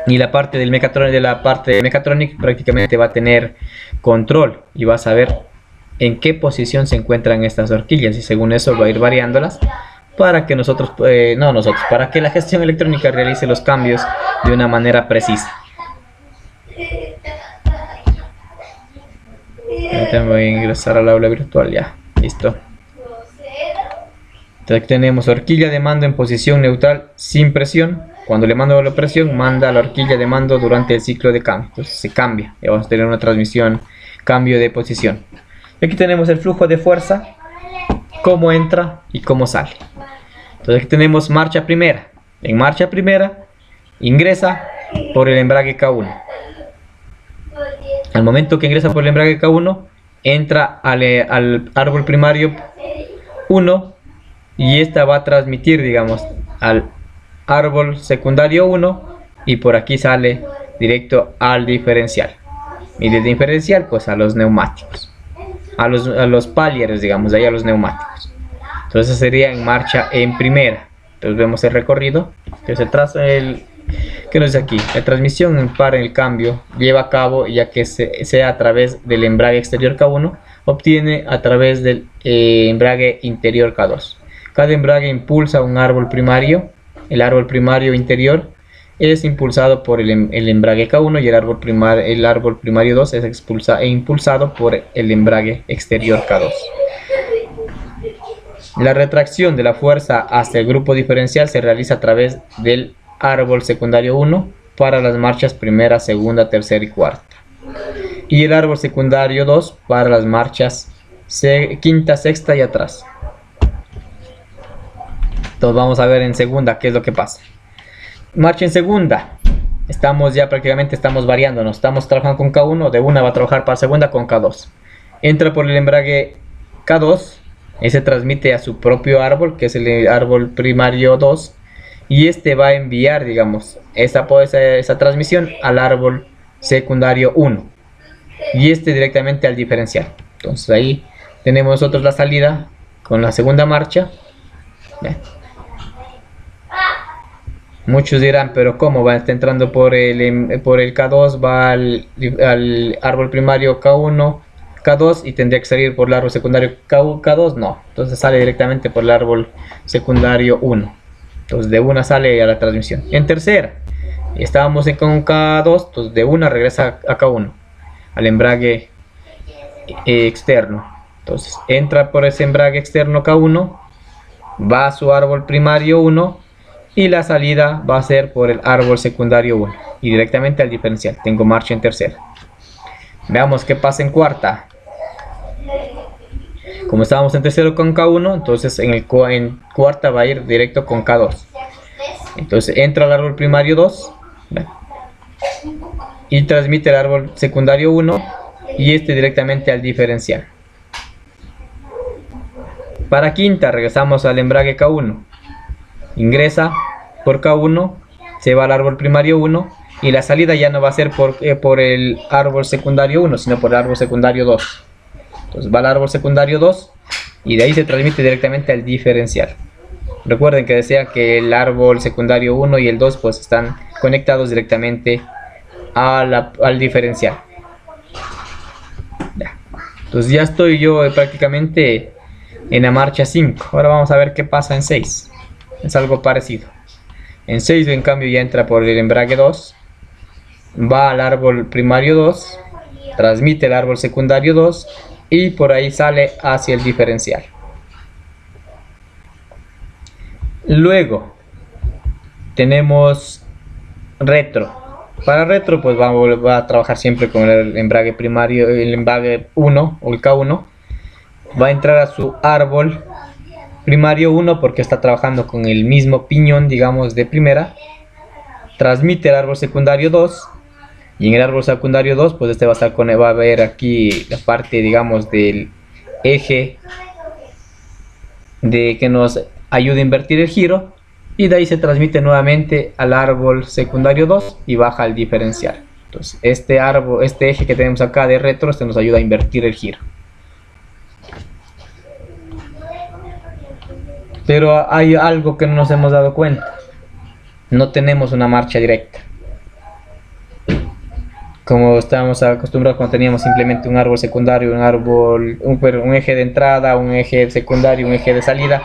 Y la parte del mecatrónica prácticamente va a tener control y va a saber en qué posición se encuentran estas horquillas, y según eso va a ir variándolas para que para que la gestión electrónica realice los cambios de una manera precisa. Ahorita voy a ingresar al aula virtual, ya, listo. Entonces tenemos horquilla de mando en posición neutral sin presión. Cuando le mando la presión, manda la horquilla de mando durante el ciclo de cambio. Entonces se cambia y vamos a tener una transmisión, cambio de posición. Aquí tenemos el flujo de fuerza, cómo entra y cómo sale. Entonces aquí tenemos marcha primera. En marcha primera ingresa por el embrague K1. Al momento que ingresa por el embrague K1, entra al árbol primario 1 y esta va a transmitir, digamos, al árbol secundario 1 y por aquí sale directo al diferencial. Y del diferencial pues a los neumáticos, a los palieres, digamos, de ahí a los neumáticos. Entonces sería en marcha en primera. Entonces vemos el recorrido que se traza, que nos dice aquí: la transmisión para el cambio lleva a cabo ya que sea a través del embrague exterior K1, obtiene a través del embrague interior K2. Cada embrague impulsa un árbol primario. El árbol primario interior es impulsado por el embrague K1 y el árbol primario 2 es impulsado por el embrague exterior K2. La retracción de la fuerza hacia el grupo diferencial se realiza a través del árbol secundario 1 para las marchas primera, segunda, tercera y cuarta, y el árbol secundario 2 para las marchas quinta, sexta y atrás. Entonces vamos a ver en segunda qué es lo que pasa. Marcha en segunda. Prácticamente estamos variándonos. Estamos trabajando con K1, de una va a trabajar para segunda con K2. Entra por el embrague K2, ese transmite a su propio árbol, que es el árbol primario 2, y este va a enviar, digamos, esa transmisión al árbol secundario 1 y este directamente al diferencial. Entonces ahí tenemos nosotros la salida con la segunda marcha. Bien. Muchos dirán, pero ¿cómo va? Está entrando por el K2, va al árbol primario K1, K2 y tendría que salir por el árbol secundario K2. No, entonces sale directamente por el árbol secundario 1. Entonces de una sale a la transmisión. En tercera, estábamos con K2, entonces de una regresa a K1, al embrague externo. Entonces entra por ese embrague externo K1, va a su árbol primario 1 y la salida va a ser por el árbol secundario 1 y directamente al diferencial. Tengo marcha en tercera. Veamos qué pasa en cuarta. Como estábamos en tercero con K1, entonces en cuarta va a ir directo con K2. Entonces entra al árbol primario 2 y transmite el árbol secundario 1 y este directamente al diferencial. Para quinta regresamos al embrague K1. Ingresa por K1, se va al árbol primario 1 y la salida ya no va a ser por el árbol secundario 1, sino por el árbol secundario 2. Entonces va al árbol secundario 2 y de ahí se transmite directamente al diferencial. Recuerden que decía que el árbol secundario 1 y el 2 pues están conectados directamente al diferencial. Ya. Entonces ya estoy yo prácticamente en la marcha 5. Ahora vamos a ver qué pasa en 6. Es algo parecido. En 6 en cambio ya entra por el embrague 2, va al árbol primario 2, transmite el árbol secundario 2 y por ahí sale hacia el diferencial. Luego tenemos retro. Para retro pues va a trabajar siempre con el embrague primario, el embrague 1 o el K1. Va a entrar a su árbol primario 1 porque está trabajando con el mismo piñón, digamos, de primera. Transmite el árbol secundario 2 y en el árbol secundario 2 pues este va a estar va a ver aquí la parte, digamos, del eje que nos ayuda a invertir el giro, y de ahí se transmite nuevamente al árbol secundario 2 y baja al diferencial. Entonces este eje que tenemos acá de retro, nos ayuda a invertir el giro. Pero hay algo que no nos hemos dado cuenta: no tenemos una marcha directa como estábamos acostumbrados cuando teníamos simplemente un árbol secundario, un eje de entrada, un eje secundario, un eje de salida.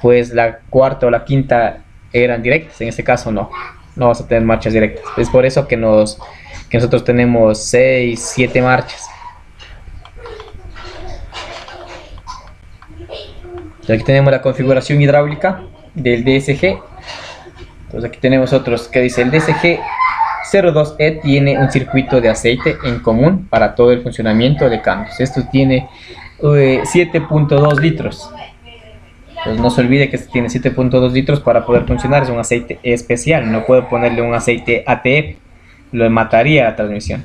Pues la cuarta o la quinta eran directas. En este caso no vamos a tener marchas directas. Es por eso que nosotros tenemos 6, 7 marchas. Aquí tenemos la configuración hidráulica del DSG. Entonces aquí tenemos otros que dice: el DSG 02E tiene un circuito de aceite en común para todo el funcionamiento de cambios. Esto tiene 7.2 litros. Pues no se olvide que tiene 7.2 litros para poder funcionar. Es un aceite especial, no puedo ponerle un aceite ATF, lo mataría la transmisión.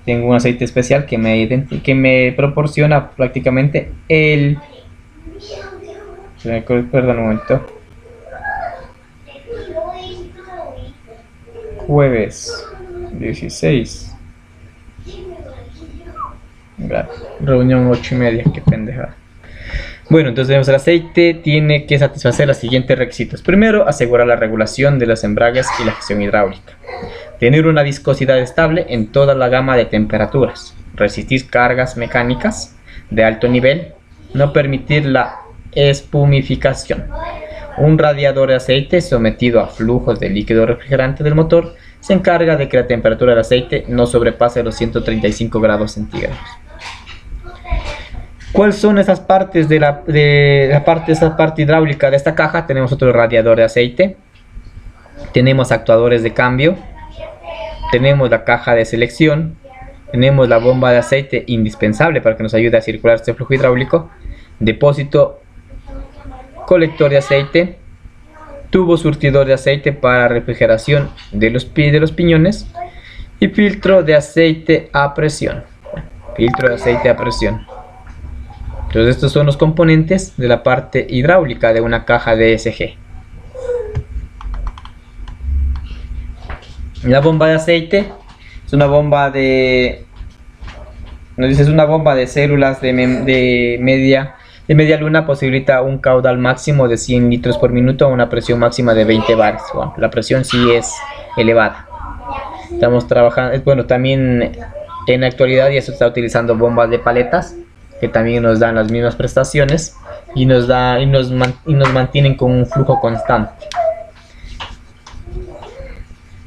Tengo un aceite especial que me proporciona prácticamente el... Perdón un momento. Jueves 16. Reunión 8:30, qué pendejada. Bueno, entonces tenemos el aceite, tiene que satisfacer los siguientes requisitos. Primero, asegurar la regulación de los embragues y la gestión hidráulica. Tener una viscosidad estable en toda la gama de temperaturas. Resistir cargas mecánicas de alto nivel. No permitir la espumificación. Un radiador de aceite sometido a flujos de líquido refrigerante del motor se encarga de que la temperatura del aceite no sobrepase los 135 grados centígrados. ¿Cuáles son esas partes de la parte hidráulica de esta caja? Tenemos otro radiador de aceite, tenemos actuadores de cambio, tenemos la caja de selección, tenemos la bomba de aceite indispensable para que nos ayude a circular este flujo hidráulico, depósito colector de aceite, tubo surtidor de aceite para refrigeración de los piñones y filtro de aceite a presión. Entonces estos son los componentes de la parte hidráulica de una caja DSG. La bomba de aceite es una bomba de... Nos dice, es una bomba de células de media luna, posibilita un caudal máximo de 100 litros por minuto a una presión máxima de 20 bares. Bueno, la presión sí es elevada. Estamos trabajando, bueno, también en la actualidad ya se está utilizando bombas de paletas que también nos dan las mismas prestaciones y nos mantienen con un flujo constante.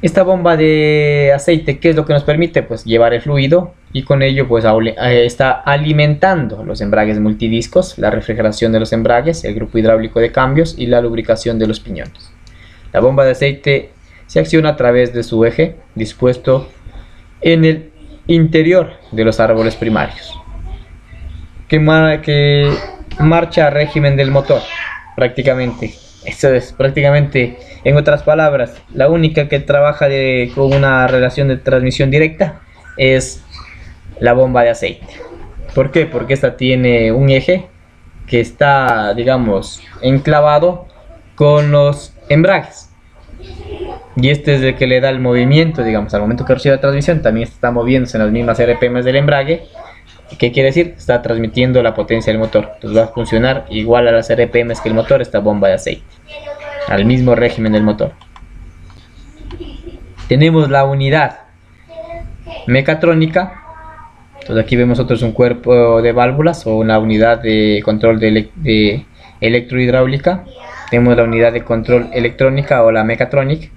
Esta bomba de aceite, ¿qué es lo que nos permite? Pues llevar el fluido y con ello pues está alimentando los embragues multidiscos, la refrigeración de los embragues, el grupo hidráulico de cambios y la lubricación de los piñones. La bomba de aceite se acciona a través de su eje dispuesto en el interior de los árboles primarios, que marcha a régimen del motor prácticamente. Eso es prácticamente, en otras palabras, la única que trabaja con una relación de transmisión directa es la bomba de aceite. ¿Por qué? Porque esta tiene un eje que está, digamos, enclavado con los embragues. Y este es el que le da el movimiento, digamos, al momento que recibe la transmisión, también está moviéndose en las mismas RPM del embrague. ¿Qué quiere decir? Está transmitiendo la potencia del motor. Entonces va a funcionar igual a las RPM que el motor, esta bomba de aceite, al mismo régimen del motor. Tenemos la unidad mecatrónica. Entonces aquí vemos nosotros un cuerpo de válvulas o una unidad de control de electrohidráulica. Tenemos la unidad de control electrónica o la mecatrónica.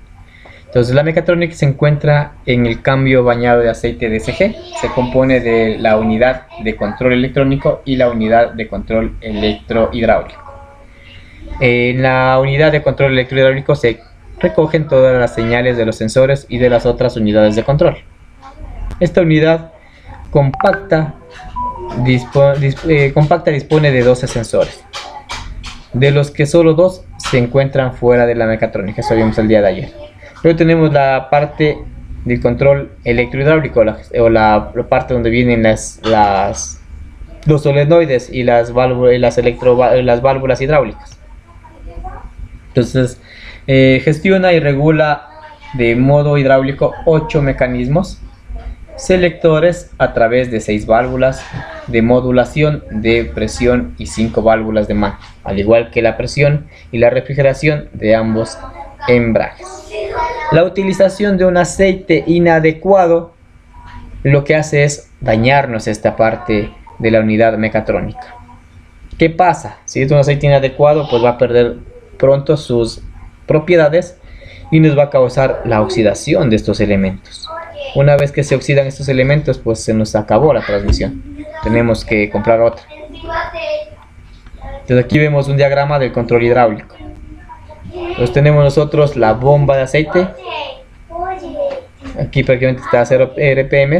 Entonces la mecatrónica se encuentra en el cambio bañado de aceite DSG. Se compone de la unidad de control electrónico y la unidad de control electrohidráulico. En la unidad de control electrohidráulico se recogen todas las señales de los sensores y de las otras unidades de control. Esta unidad compacta dispone de 12 sensores, de los que solo 2 se encuentran fuera de la mecatrónica. Eso vimos el día de ayer. Luego tenemos la parte del control electrohidráulico o la parte donde vienen los solenoides y las válvulas hidráulicas. Entonces gestiona y regula de modo hidráulico 8 mecanismos selectores a través de 6 válvulas de modulación de presión y 5 válvulas de mano, al igual que la presión y la refrigeración de ambos embragues. La utilización de un aceite inadecuado lo que hace es dañarnos esta parte de la unidad mecatrónica. ¿Qué pasa? Si es un aceite inadecuado, pues va a perder pronto sus propiedades y nos va a causar la oxidación de estos elementos. Una vez que se oxidan estos elementos, pues se nos acabó la transmisión. Tenemos que comprar otra. Entonces aquí vemos un diagrama del control hidráulico. Entonces tenemos nosotros la bomba de aceite. Aquí prácticamente está a 0 RPM.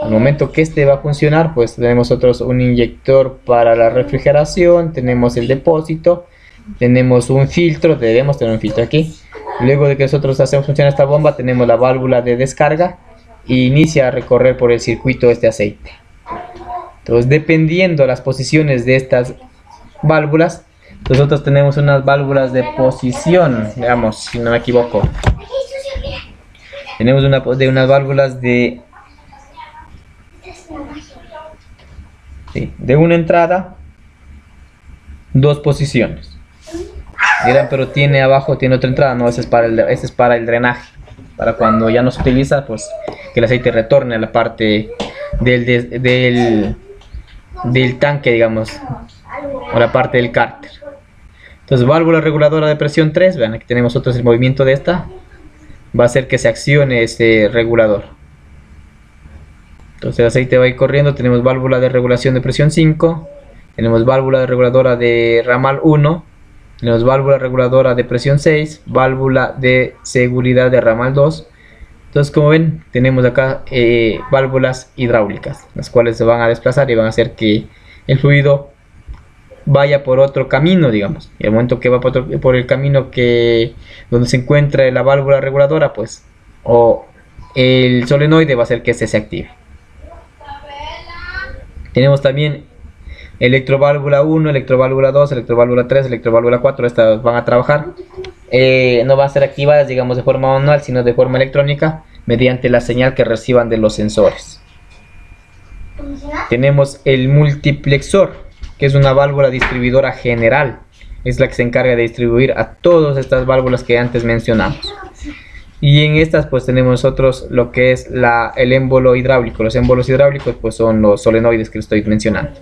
Al momento que este va a funcionar, pues tenemos nosotros un inyector para la refrigeración, tenemos el depósito, tenemos un filtro, debemos tener un filtro aquí. Luego de que nosotros hacemos funcionar esta bomba, tenemos la válvula de descarga e inicia a recorrer por el circuito este aceite. Entonces, dependiendo las posiciones de estas válvulas, nosotros tenemos unas válvulas de posición, veamos si no me equivoco. Tenemos unas válvulas de una entrada, dos posiciones. Dirán, pero tiene abajo, tiene otra entrada. No, ese es para el drenaje. Para cuando ya no se utiliza, pues que el aceite retorne a la parte del tanque, digamos, o la parte del cárter. Entonces, válvula reguladora de presión 3, vean, aquí tenemos otro, el movimiento de esta va a hacer que se accione ese regulador. Entonces el aceite va a ir corriendo. Tenemos válvula de regulación de presión 5, tenemos válvula de reguladora de ramal 1, tenemos válvula reguladora de presión 6, válvula de seguridad de ramal 2. Entonces, como ven, tenemos acá válvulas hidráulicas, las cuales se van a desplazar y van a hacer que el fluido vaya por otro camino, digamos. Y al momento que va por el camino donde se encuentra la válvula reguladora, pues, o el solenoide, va a hacer que este se active. Tenemos también electroválvula 1, electroválvula 2, electroválvula 3, electroválvula 4. Estas van a trabajar. No van a ser activadas, digamos, de forma manual, sino de forma electrónica, mediante la señal que reciban de los sensores. Tenemos el multiplexor, que es una válvula distribuidora general. Es la que se encarga de distribuir a todas estas válvulas que antes mencionamos. Y en estas pues tenemos nosotros lo que es el émbolo hidráulico. Los émbolos hidráulicos pues son los solenoides que estoy mencionando.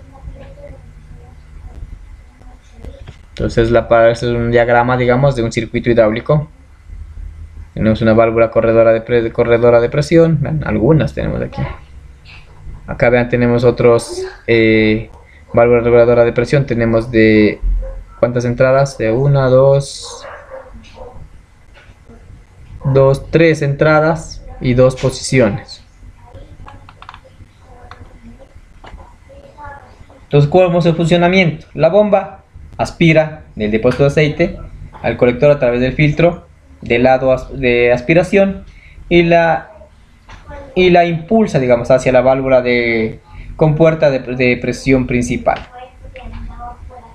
Entonces este es un diagrama, digamos, de un circuito hidráulico. Tenemos una válvula corredora de presión. Vean, algunas tenemos aquí. Acá vean, tenemos otros válvula reguladora de presión. Tenemos de ¿cuántas entradas? De 1, 2, 3 entradas y 2 posiciones. Entonces, ¿cómo es el funcionamiento? La bomba aspira del depósito de aceite al colector a través del filtro del lado de aspiración y la impulsa, digamos, hacia la válvula de compuerta de presión principal,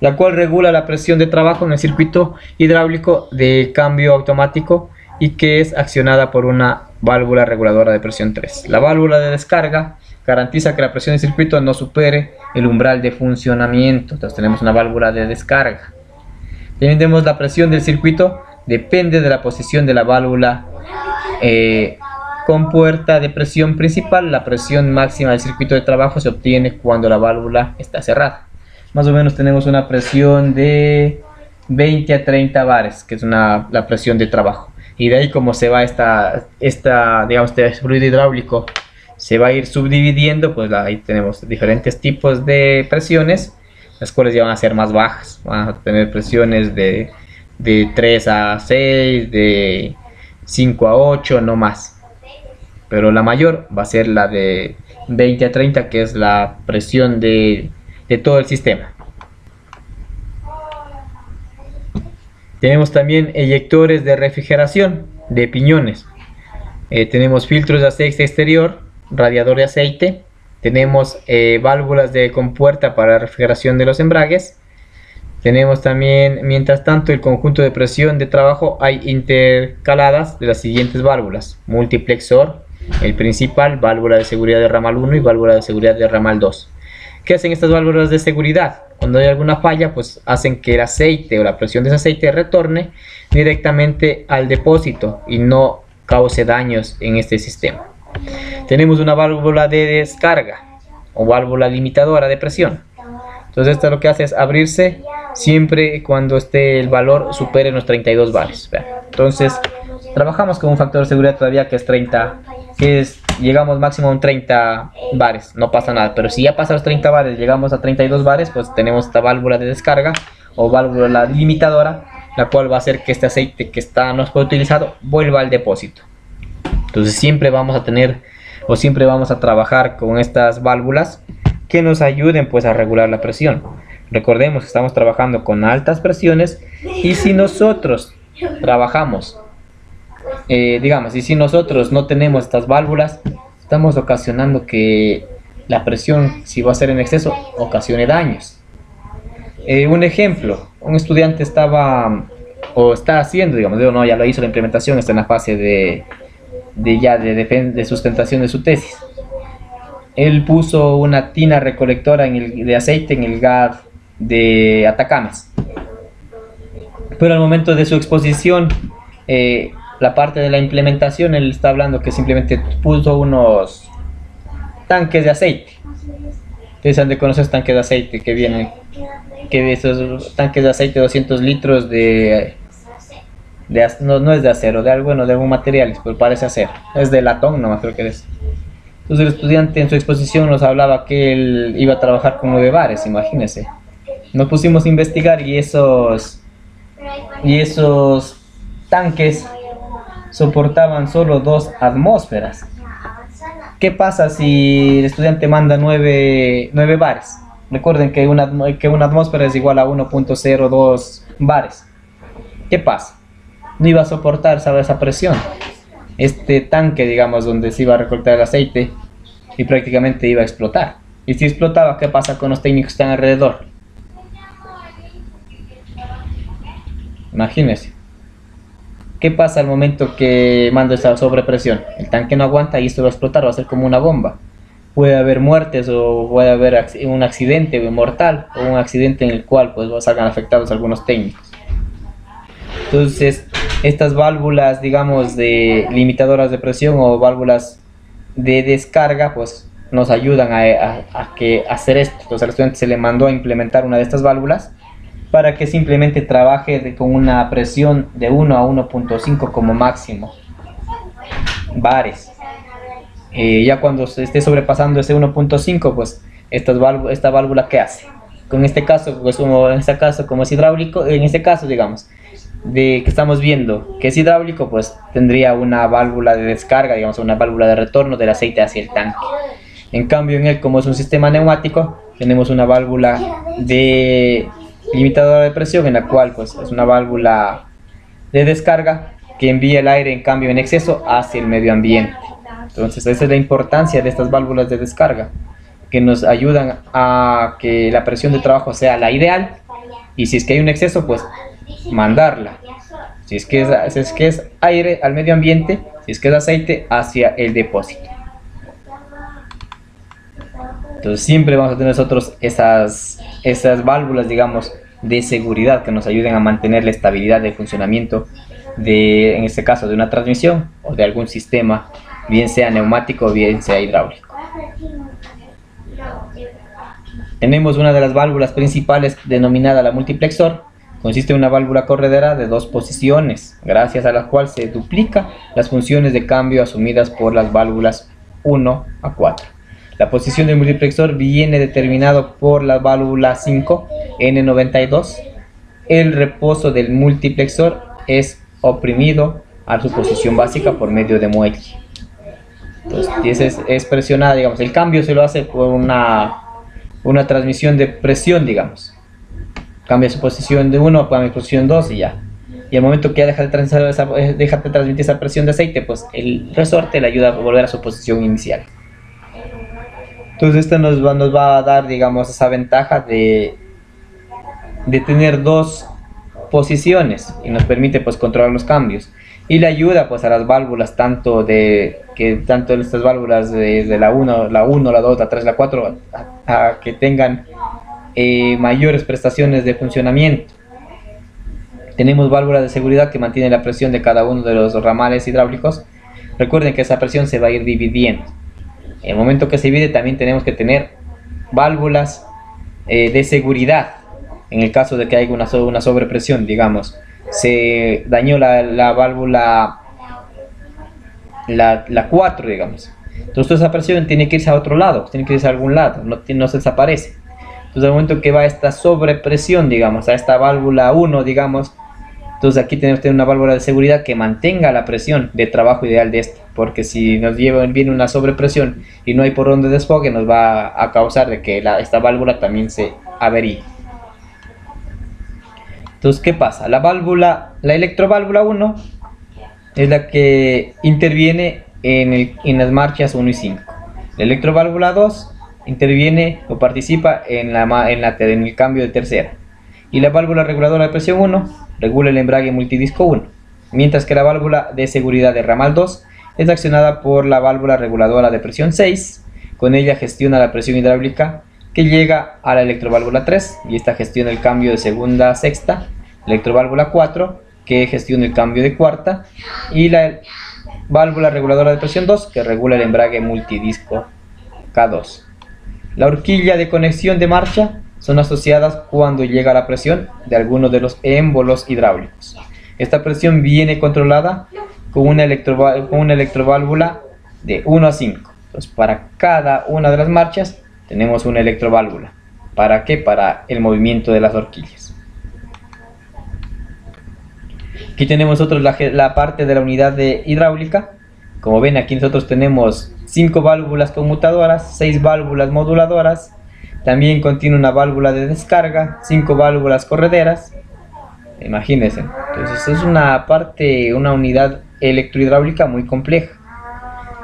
la cual regula la presión de trabajo en el circuito hidráulico de cambio automático y que es accionada por una válvula reguladora de presión 3. La válvula de descarga garantiza que la presión del circuito no supere el umbral de funcionamiento. Entonces tenemos una válvula de descarga. También tenemos la presión del circuito, depende de la posición de la válvula compuerta de presión principal. La presión máxima del circuito de trabajo se obtiene cuando la válvula está cerrada. Más o menos tenemos una presión de 20 a 30 bares, que es la presión de trabajo. Y de ahí, como se va digamos, este fluido hidráulico se va a ir subdividiendo, pues ahí tenemos diferentes tipos de presiones, las cuales ya van a ser más bajas. Van a tener presiones de 3 a 6, de 5 a 8, no más. Pero la mayor va a ser la de 20 a 30, que es la presión de todo el sistema. Tenemos también eyectores de refrigeración de piñones. Tenemos filtros de aceite exterior, radiador de aceite. Tenemos válvulas de compuerta para la refrigeración de los embragues. Tenemos también, mientras tanto, el conjunto de presión de trabajo hay intercaladas de las siguientes válvulas: multiplexor, el principal, válvula de seguridad de ramal 1 y válvula de seguridad de ramal 2. ¿Qué hacen estas válvulas de seguridad? Cuando hay alguna falla, pues hacen que el aceite o la presión de ese aceite retorne directamente al depósito y no cause daños en este sistema. Tenemos una válvula de descarga o válvula limitadora de presión. Entonces esto lo que hace es abrirse siempre cuando el valor supere los 32 bares. Entonces trabajamos con un factor de seguridad todavía que es 30, llegamos máximo a un 30 bares, no pasa nada. Pero si ya pasa los 30 bares, llegamos a 32 bares, pues tenemos esta válvula de descarga o válvula limitadora, la cual va a hacer que este aceite que no fue utilizado vuelva al depósito. Entonces siempre vamos a tener o siempre vamos a trabajar con estas válvulas que nos ayuden pues a regular la presión. Recordemos que estamos trabajando con altas presiones, y si nosotros trabajamos, digamos, y si nosotros no tenemos estas válvulas, estamos ocasionando que la presión, si va a ser en exceso, ocasione daños. Un ejemplo, un estudiante estaba o está haciendo, digamos, no, ya lo hizo la implementación, está en la fase de sustentación de su tesis. Él puso una tina recolectora de aceite en el GAD de Atacames, pero al momento de su exposición, la parte de la implementación, él está hablando que simplemente puso unos tanques de aceite. Ustedes han de conocer esos tanques de aceite que vienen, que de esos tanques de aceite 200 litros no es de acero, de algo, bueno, de algún material, pero parece acero, es de latón, no creo que es. Entonces el estudiante en su exposición nos hablaba que él iba a trabajar como de bares, imagínense. Nos pusimos a investigar y esos tanques soportaban solo 2 atmósferas. ¿Qué pasa si el estudiante manda 9 bares? Recuerden que una atmósfera es igual a 1.02 bares. ¿Qué pasa? No iba a soportar esa presión. Este tanque, digamos, donde se iba a recolectar el aceite, y prácticamente iba a explotar. Y si explotaba, ¿qué pasa con los técnicos que están alrededor? Imagínense. ¿Qué pasa al momento que mando esa sobrepresión? El tanque no aguanta y esto va a explotar, va a ser como una bomba. Puede haber muertes, o puede haber un accidente mortal, o un accidente en el cual pues salgan afectados algunos técnicos. Entonces, estas válvulas, digamos, de limitadoras de presión o válvulas de descarga, pues nos ayudan a hacer esto. Entonces al estudiante se le mandó a implementar una de estas válvulas para que simplemente trabaje con una presión de 1 a 1.5 como máximo bares. Ya cuando se esté sobrepasando ese 1.5, pues esta válvula, ¿qué hace? Con este caso, pues como es hidráulico, en este caso, digamos, que estamos viendo que es hidráulico, pues tendría una válvula de descarga, digamos, una válvula de retorno del aceite hacia el tanque. En cambio, en él, como es un sistema neumático, tenemos una válvula de limitadora de presión, en la cual pues es una válvula de descarga que envía el aire, en cambio, en exceso hacia el medio ambiente. Entonces esa es la importancia de estas válvulas de descarga, que nos ayudan a que la presión de trabajo sea la ideal, y si es que hay un exceso, pues mandarla. Si es que es aire al medio ambiente, si es que es aceite, hacia el depósito. Entonces siempre vamos a tener nosotros esas válvulas, digamos, de seguridad, que nos ayuden a mantener la estabilidad de funcionamiento en este caso, de una transmisión o de algún sistema, bien sea neumático o bien sea hidráulico. Tenemos una de las válvulas principales denominada la multiplexor. Consiste en una válvula corredera de 2 posiciones, gracias a la cual se duplica las funciones de cambio asumidas por las válvulas 1 a 4. La posición del multiplexor viene determinado por la válvula 5 N92. El reposo del multiplexor es oprimido a su posición básica por medio de muelle. Entonces, es presionada, digamos, el cambio se lo hace por una transmisión de presión, digamos. Cambia su posición de 1 a mi posición 2 y ya. Y al momento que ya deja de transmitir esa presión de aceite, pues el resorte le ayuda a volver a su posición inicial. Entonces esto nos va a dar, digamos, esa ventaja de tener 2 posiciones, y nos permite pues controlar los cambios, y le ayuda pues a las válvulas, tanto estas válvulas de la 1, la 2, la 3, la 4, a que tengan mayores prestaciones de funcionamiento. Tenemos válvulas de seguridad que mantienen la presión de cada uno de los ramales hidráulicos. Recuerden que esa presión se va a ir dividiendo. En el momento que se divide, también tenemos que tener válvulas de seguridad. En el caso de que haya una sobrepresión, digamos, se dañó la válvula la 4, digamos. Entonces toda esa presión tiene que irse a otro lado, tiene que irse a algún lado, no se desaparece. Entonces al momento que va esta sobrepresión, digamos, a esta válvula 1, digamos, Entonces aquí tenemos que tener una válvula de seguridad que mantenga la presión de trabajo ideal de esta, porque si nos viene una sobrepresión y no hay por dónde desfogue, nos va a causar de que esta válvula también se averíe. Entonces, ¿qué pasa? La electroválvula 1 es la que interviene en las marchas 1 y 5. La electroválvula 2 interviene o participa en el cambio de tercera. Y la válvula reguladora de presión 1 regula el embrague multidisco 1, mientras que la válvula de seguridad de ramal 2 es accionada por la válvula reguladora de presión 6. Con ella gestiona la presión hidráulica que llega a la electroválvula 3 y esta gestiona el cambio de segunda a sexta, electroválvula 4 que gestiona el cambio de cuarta y la válvula reguladora de presión 2 que regula el embrague multidisco K2. La horquilla de conexión de marcha son asociadas cuando llega la presión de alguno de los émbolos hidráulicos. Esta presión viene controlada con una electroválvula de 1 a 5. Entonces, para cada una de las marchas tenemos una electroválvula. ¿Para qué? Para el movimiento de las horquillas. Aquí tenemos nosotros la parte de la unidad de hidráulica. Como ven, aquí nosotros tenemos 5 válvulas conmutadoras, 6 válvulas moduladoras. También contiene una válvula de descarga, 5 válvulas correderas. Imagínense. Entonces es una unidad electrohidráulica muy compleja.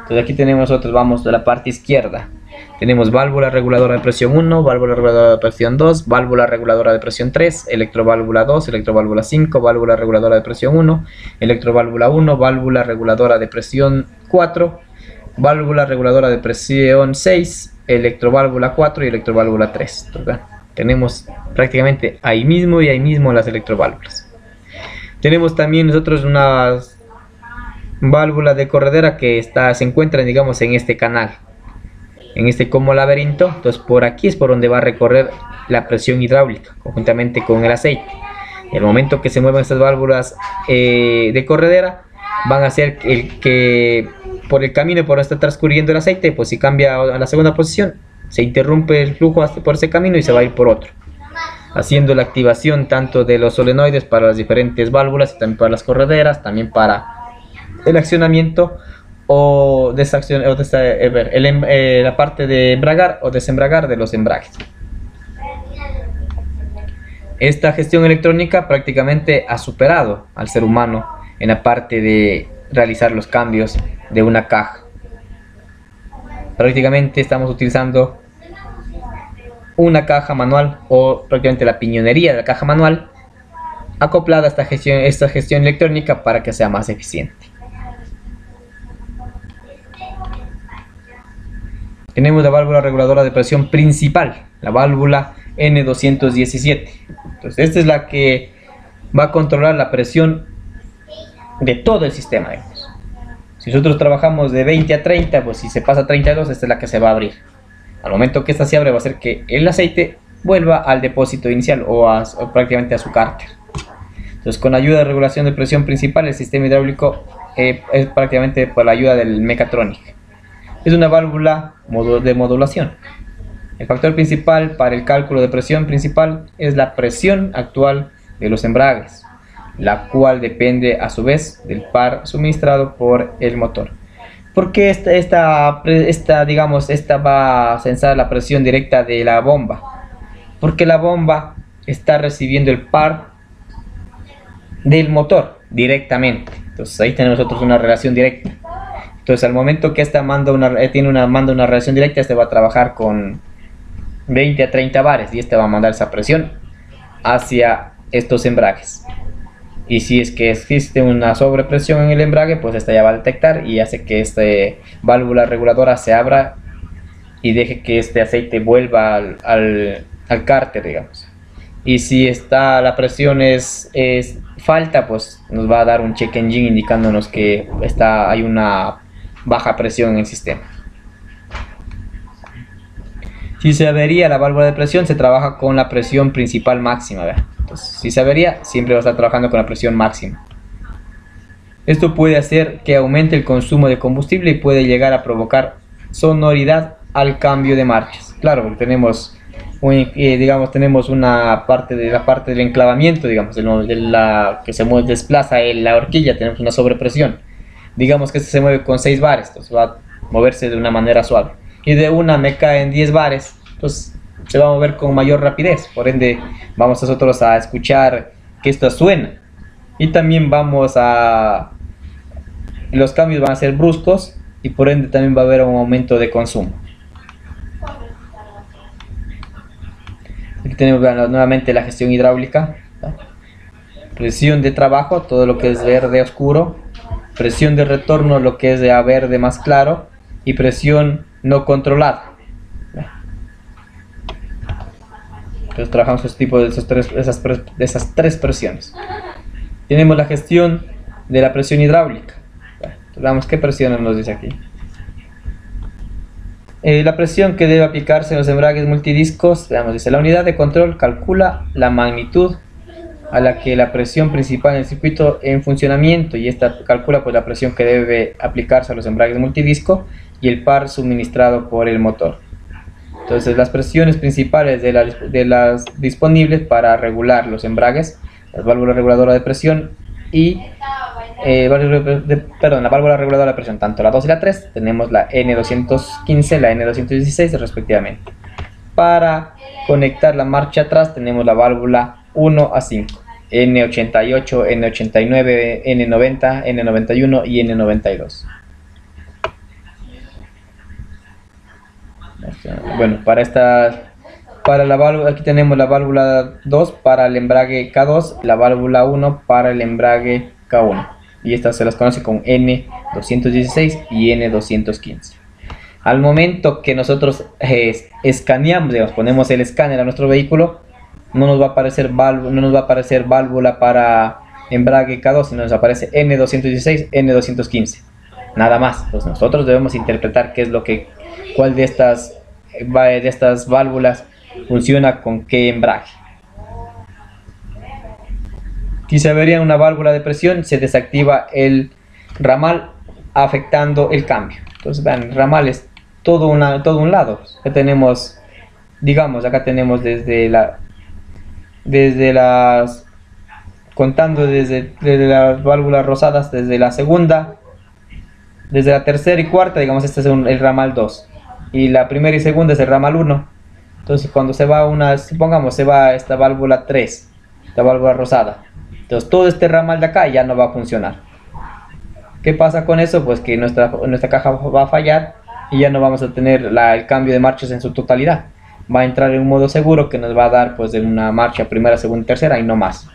Entonces aquí tenemos nosotros, vamos de la parte izquierda. Tenemos válvula reguladora de presión 1, válvula reguladora de presión 2, válvula reguladora de presión 3, electroválvula 2, electroválvula 5, válvula reguladora de presión 1, electroválvula 1, válvula reguladora de presión 4, válvula reguladora de presión 6, electroválvula 4 y electroválvula 3. Entonces, tenemos prácticamente ahí mismo las electroválvulas. Tenemos también nosotros unas válvulas de corredera que se encuentran, digamos, en este canal, en este como laberinto. Entonces por aquí es por donde va a recorrer la presión hidráulica conjuntamente con el aceite. En el momento que se muevan estas válvulas de corredera, van a hacer que por el camino por donde está transcurriendo el aceite, pues si cambia a la segunda posición, se interrumpe el flujo por ese camino y se va a ir por otro, haciendo la activación tanto de los solenoides para las diferentes válvulas y también para las correderas, también para el accionamiento o la parte de embragar o desembragar de los embragues. Esta gestión electrónica prácticamente ha superado al ser humano en la parte de realizar los cambios de una caja. Prácticamente estamos utilizando una caja manual o prácticamente la piñonería de la caja manual acoplada a esta gestión electrónica para que sea más eficiente. Tenemos la válvula reguladora de presión principal, la válvula N217. Entonces esta es la que va a controlar la presión de todo el sistema, digamos. Si nosotros trabajamos de 20 a 30, pues si se pasa a 32, esta es la que se va a abrir. Al momento que esta se abre, va a hacer que el aceite vuelva al depósito inicial o prácticamente a su cárter. Entonces, con ayuda de regulación de presión principal, el sistema hidráulico es prácticamente por la ayuda del Mechatronic. Es una válvula de modulación. El factor principal para el cálculo de presión principal es la presión actual de los embragues, la cual depende a su vez del par suministrado por el motor. ¿Por qué esta va a censar la presión directa de la bomba? Porque la bomba está recibiendo el par del motor directamente. Entonces ahí tenemos nosotros una relación directa. Entonces al momento que esta manda una relación directa, este va a trabajar con 20 a 30 bares y este va a mandar esa presión hacia estos embragues. Y si es que existe una sobrepresión en el embrague, pues esta ya va a detectar y hace que esta válvula reguladora se abra y deje que este aceite vuelva al cárter, digamos. Y si la presión es falta, pues nos va a dar un check engine indicándonos que hay una baja presión en el sistema. Si se avería la válvula de presión, se trabaja con la presión principal máxima, ¿verdad? Entonces, si se avería, siempre va a estar trabajando con la presión máxima. Esto puede hacer que aumente el consumo de combustible y puede llegar a provocar sonoridad al cambio de marchas. Claro, porque tenemos digamos, tenemos una parte de la parte del enclavamiento, digamos, de la que se mueve, desplaza la horquilla, tenemos una sobrepresión. Digamos que este se mueve con 6 bares, entonces va a moverse de una manera suave. Y de una me cae en 10 bares, entonces se va a mover con mayor rapidez. Por ende, vamos nosotros a escuchar que esto suena. Y también los cambios van a ser bruscos y por ende también va a haber un aumento de consumo. Aquí tenemos nuevamente la gestión hidráulica, ¿no? Presión de trabajo, todo lo que es verde oscuro, presión de retorno, lo que es de a verde más claro, y presión no controlada, ¿no? Entonces trabajamos estos tipos de esas tres presiones. Tenemos la gestión de la presión hidráulica. Veamos qué presiones nos dice aquí. La presión que debe aplicarse en los embragues multidiscos, veamos, dice: la unidad de control calcula la magnitud a la que la presión principal en el circuito en funcionamiento, y esta calcula pues la presión que debe aplicarse a los embragues multidisco y el par suministrado por el motor. Entonces las presiones principales de las disponibles para regular los embragues, la válvula reguladora de presión y la válvula reguladora de presión, tanto la 2 y la 3, tenemos la N215, la N216 respectivamente. Para conectar la marcha atrás tenemos la válvula 1 a 5, N88, N89, N90, N91 y N92. Bueno, para la válvula, aquí tenemos la válvula 2 para el embrague K2, la válvula 1 para el embrague K1, y estas se las conoce con N216 y N215. Al momento que nosotros escaneamos, digamos, ponemos el escáner a nuestro vehículo, no nos va a aparecer válvula para embrague K2, sino nos aparece N216, N215, nada más. Pues nosotros debemos interpretar cuál de estas válvulas funciona con qué embrague. Si se avería una válvula de presión, se desactiva el ramal afectando el cambio. Entonces vean, el ramal es todo un lado. Acá tenemos, digamos, contando desde las válvulas rosadas, desde la segunda, desde la tercera y cuarta, digamos, este es el ramal 2, y la primera y segunda es el ramal 1. Entonces cuando se va supongamos se va esta válvula 3, esta válvula rosada, entonces todo este ramal de acá ya no va a funcionar. ¿Qué pasa con eso? Pues que nuestra caja va a fallar y ya no vamos a tener el cambio de marchas en su totalidad. Va a entrar en un modo seguro que nos va a dar pues de una marcha primera, segunda y tercera y no más.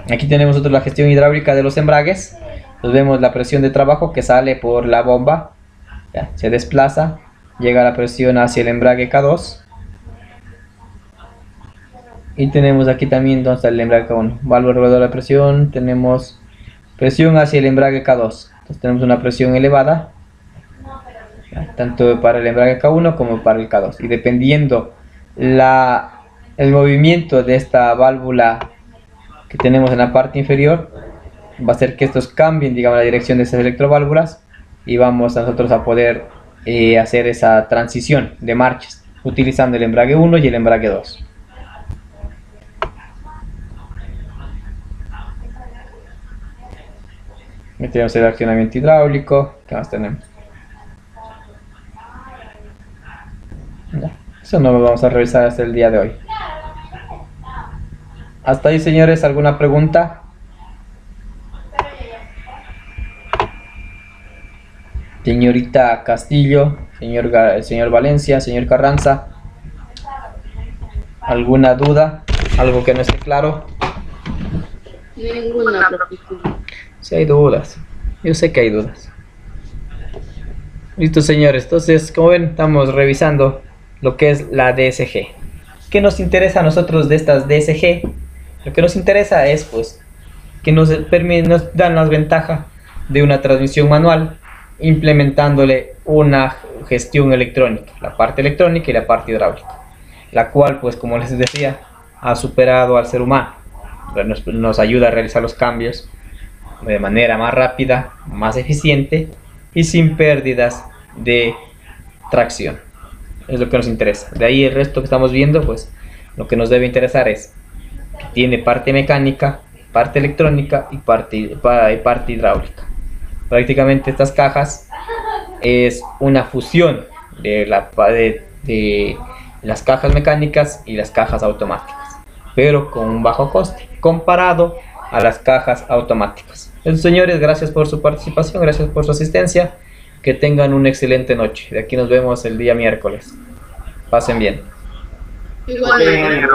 Aquí tenemos la gestión hidráulica de los embragues. Entonces vemos la presión de trabajo que sale por la bomba, ya, se desplaza, llega la presión hacia el embrague K2. Y tenemos aquí también donde está el embrague K1, válvula reguladora de presión, tenemos presión hacia el embrague K2. Entonces tenemos una presión elevada, ya, tanto para el embrague K1 como para el K2. Y dependiendo el movimiento de esta válvula que tenemos en la parte inferior, va a hacer que estos cambien, digamos, la dirección de esas electroválvulas, y vamos nosotros a poder hacer esa transición de marchas utilizando el embrague 1 y el embrague 2. Aquí tenemos el accionamiento hidráulico. ¿Qué más tenemos? Ya, eso no lo vamos a revisar hasta el día de hoy. Hasta ahí, señores, ¿alguna pregunta? Señorita Castillo, señor Valencia, señor Carranza, ¿alguna duda? ¿Algo que no esté claro? Ninguna, profesor. Si hay dudas, yo sé que hay dudas. Listo, señores, entonces como ven estamos revisando lo que es la DSG. ¿Qué nos interesa a nosotros de estas DSG? Lo que nos interesa es pues que nos dan las ventajas de una transmisión manual implementándole una gestión electrónica, la parte electrónica y la parte hidráulica, la cual pues como les decía ha superado al ser humano. Nos ayuda a realizar los cambios de manera más rápida, más eficiente y sin pérdidas de tracción. Es lo que nos interesa. De ahí el resto que estamos viendo, pues lo que nos debe interesar es que tiene parte mecánica, parte electrónica y parte hidráulica. Prácticamente estas cajas es una fusión de las cajas mecánicas y las cajas automáticas, pero con un bajo coste comparado a las cajas automáticas. Entonces, señores, gracias por su participación, gracias por su asistencia, que tengan una excelente noche. De aquí nos vemos el día miércoles. Pasen bien. Igualmente.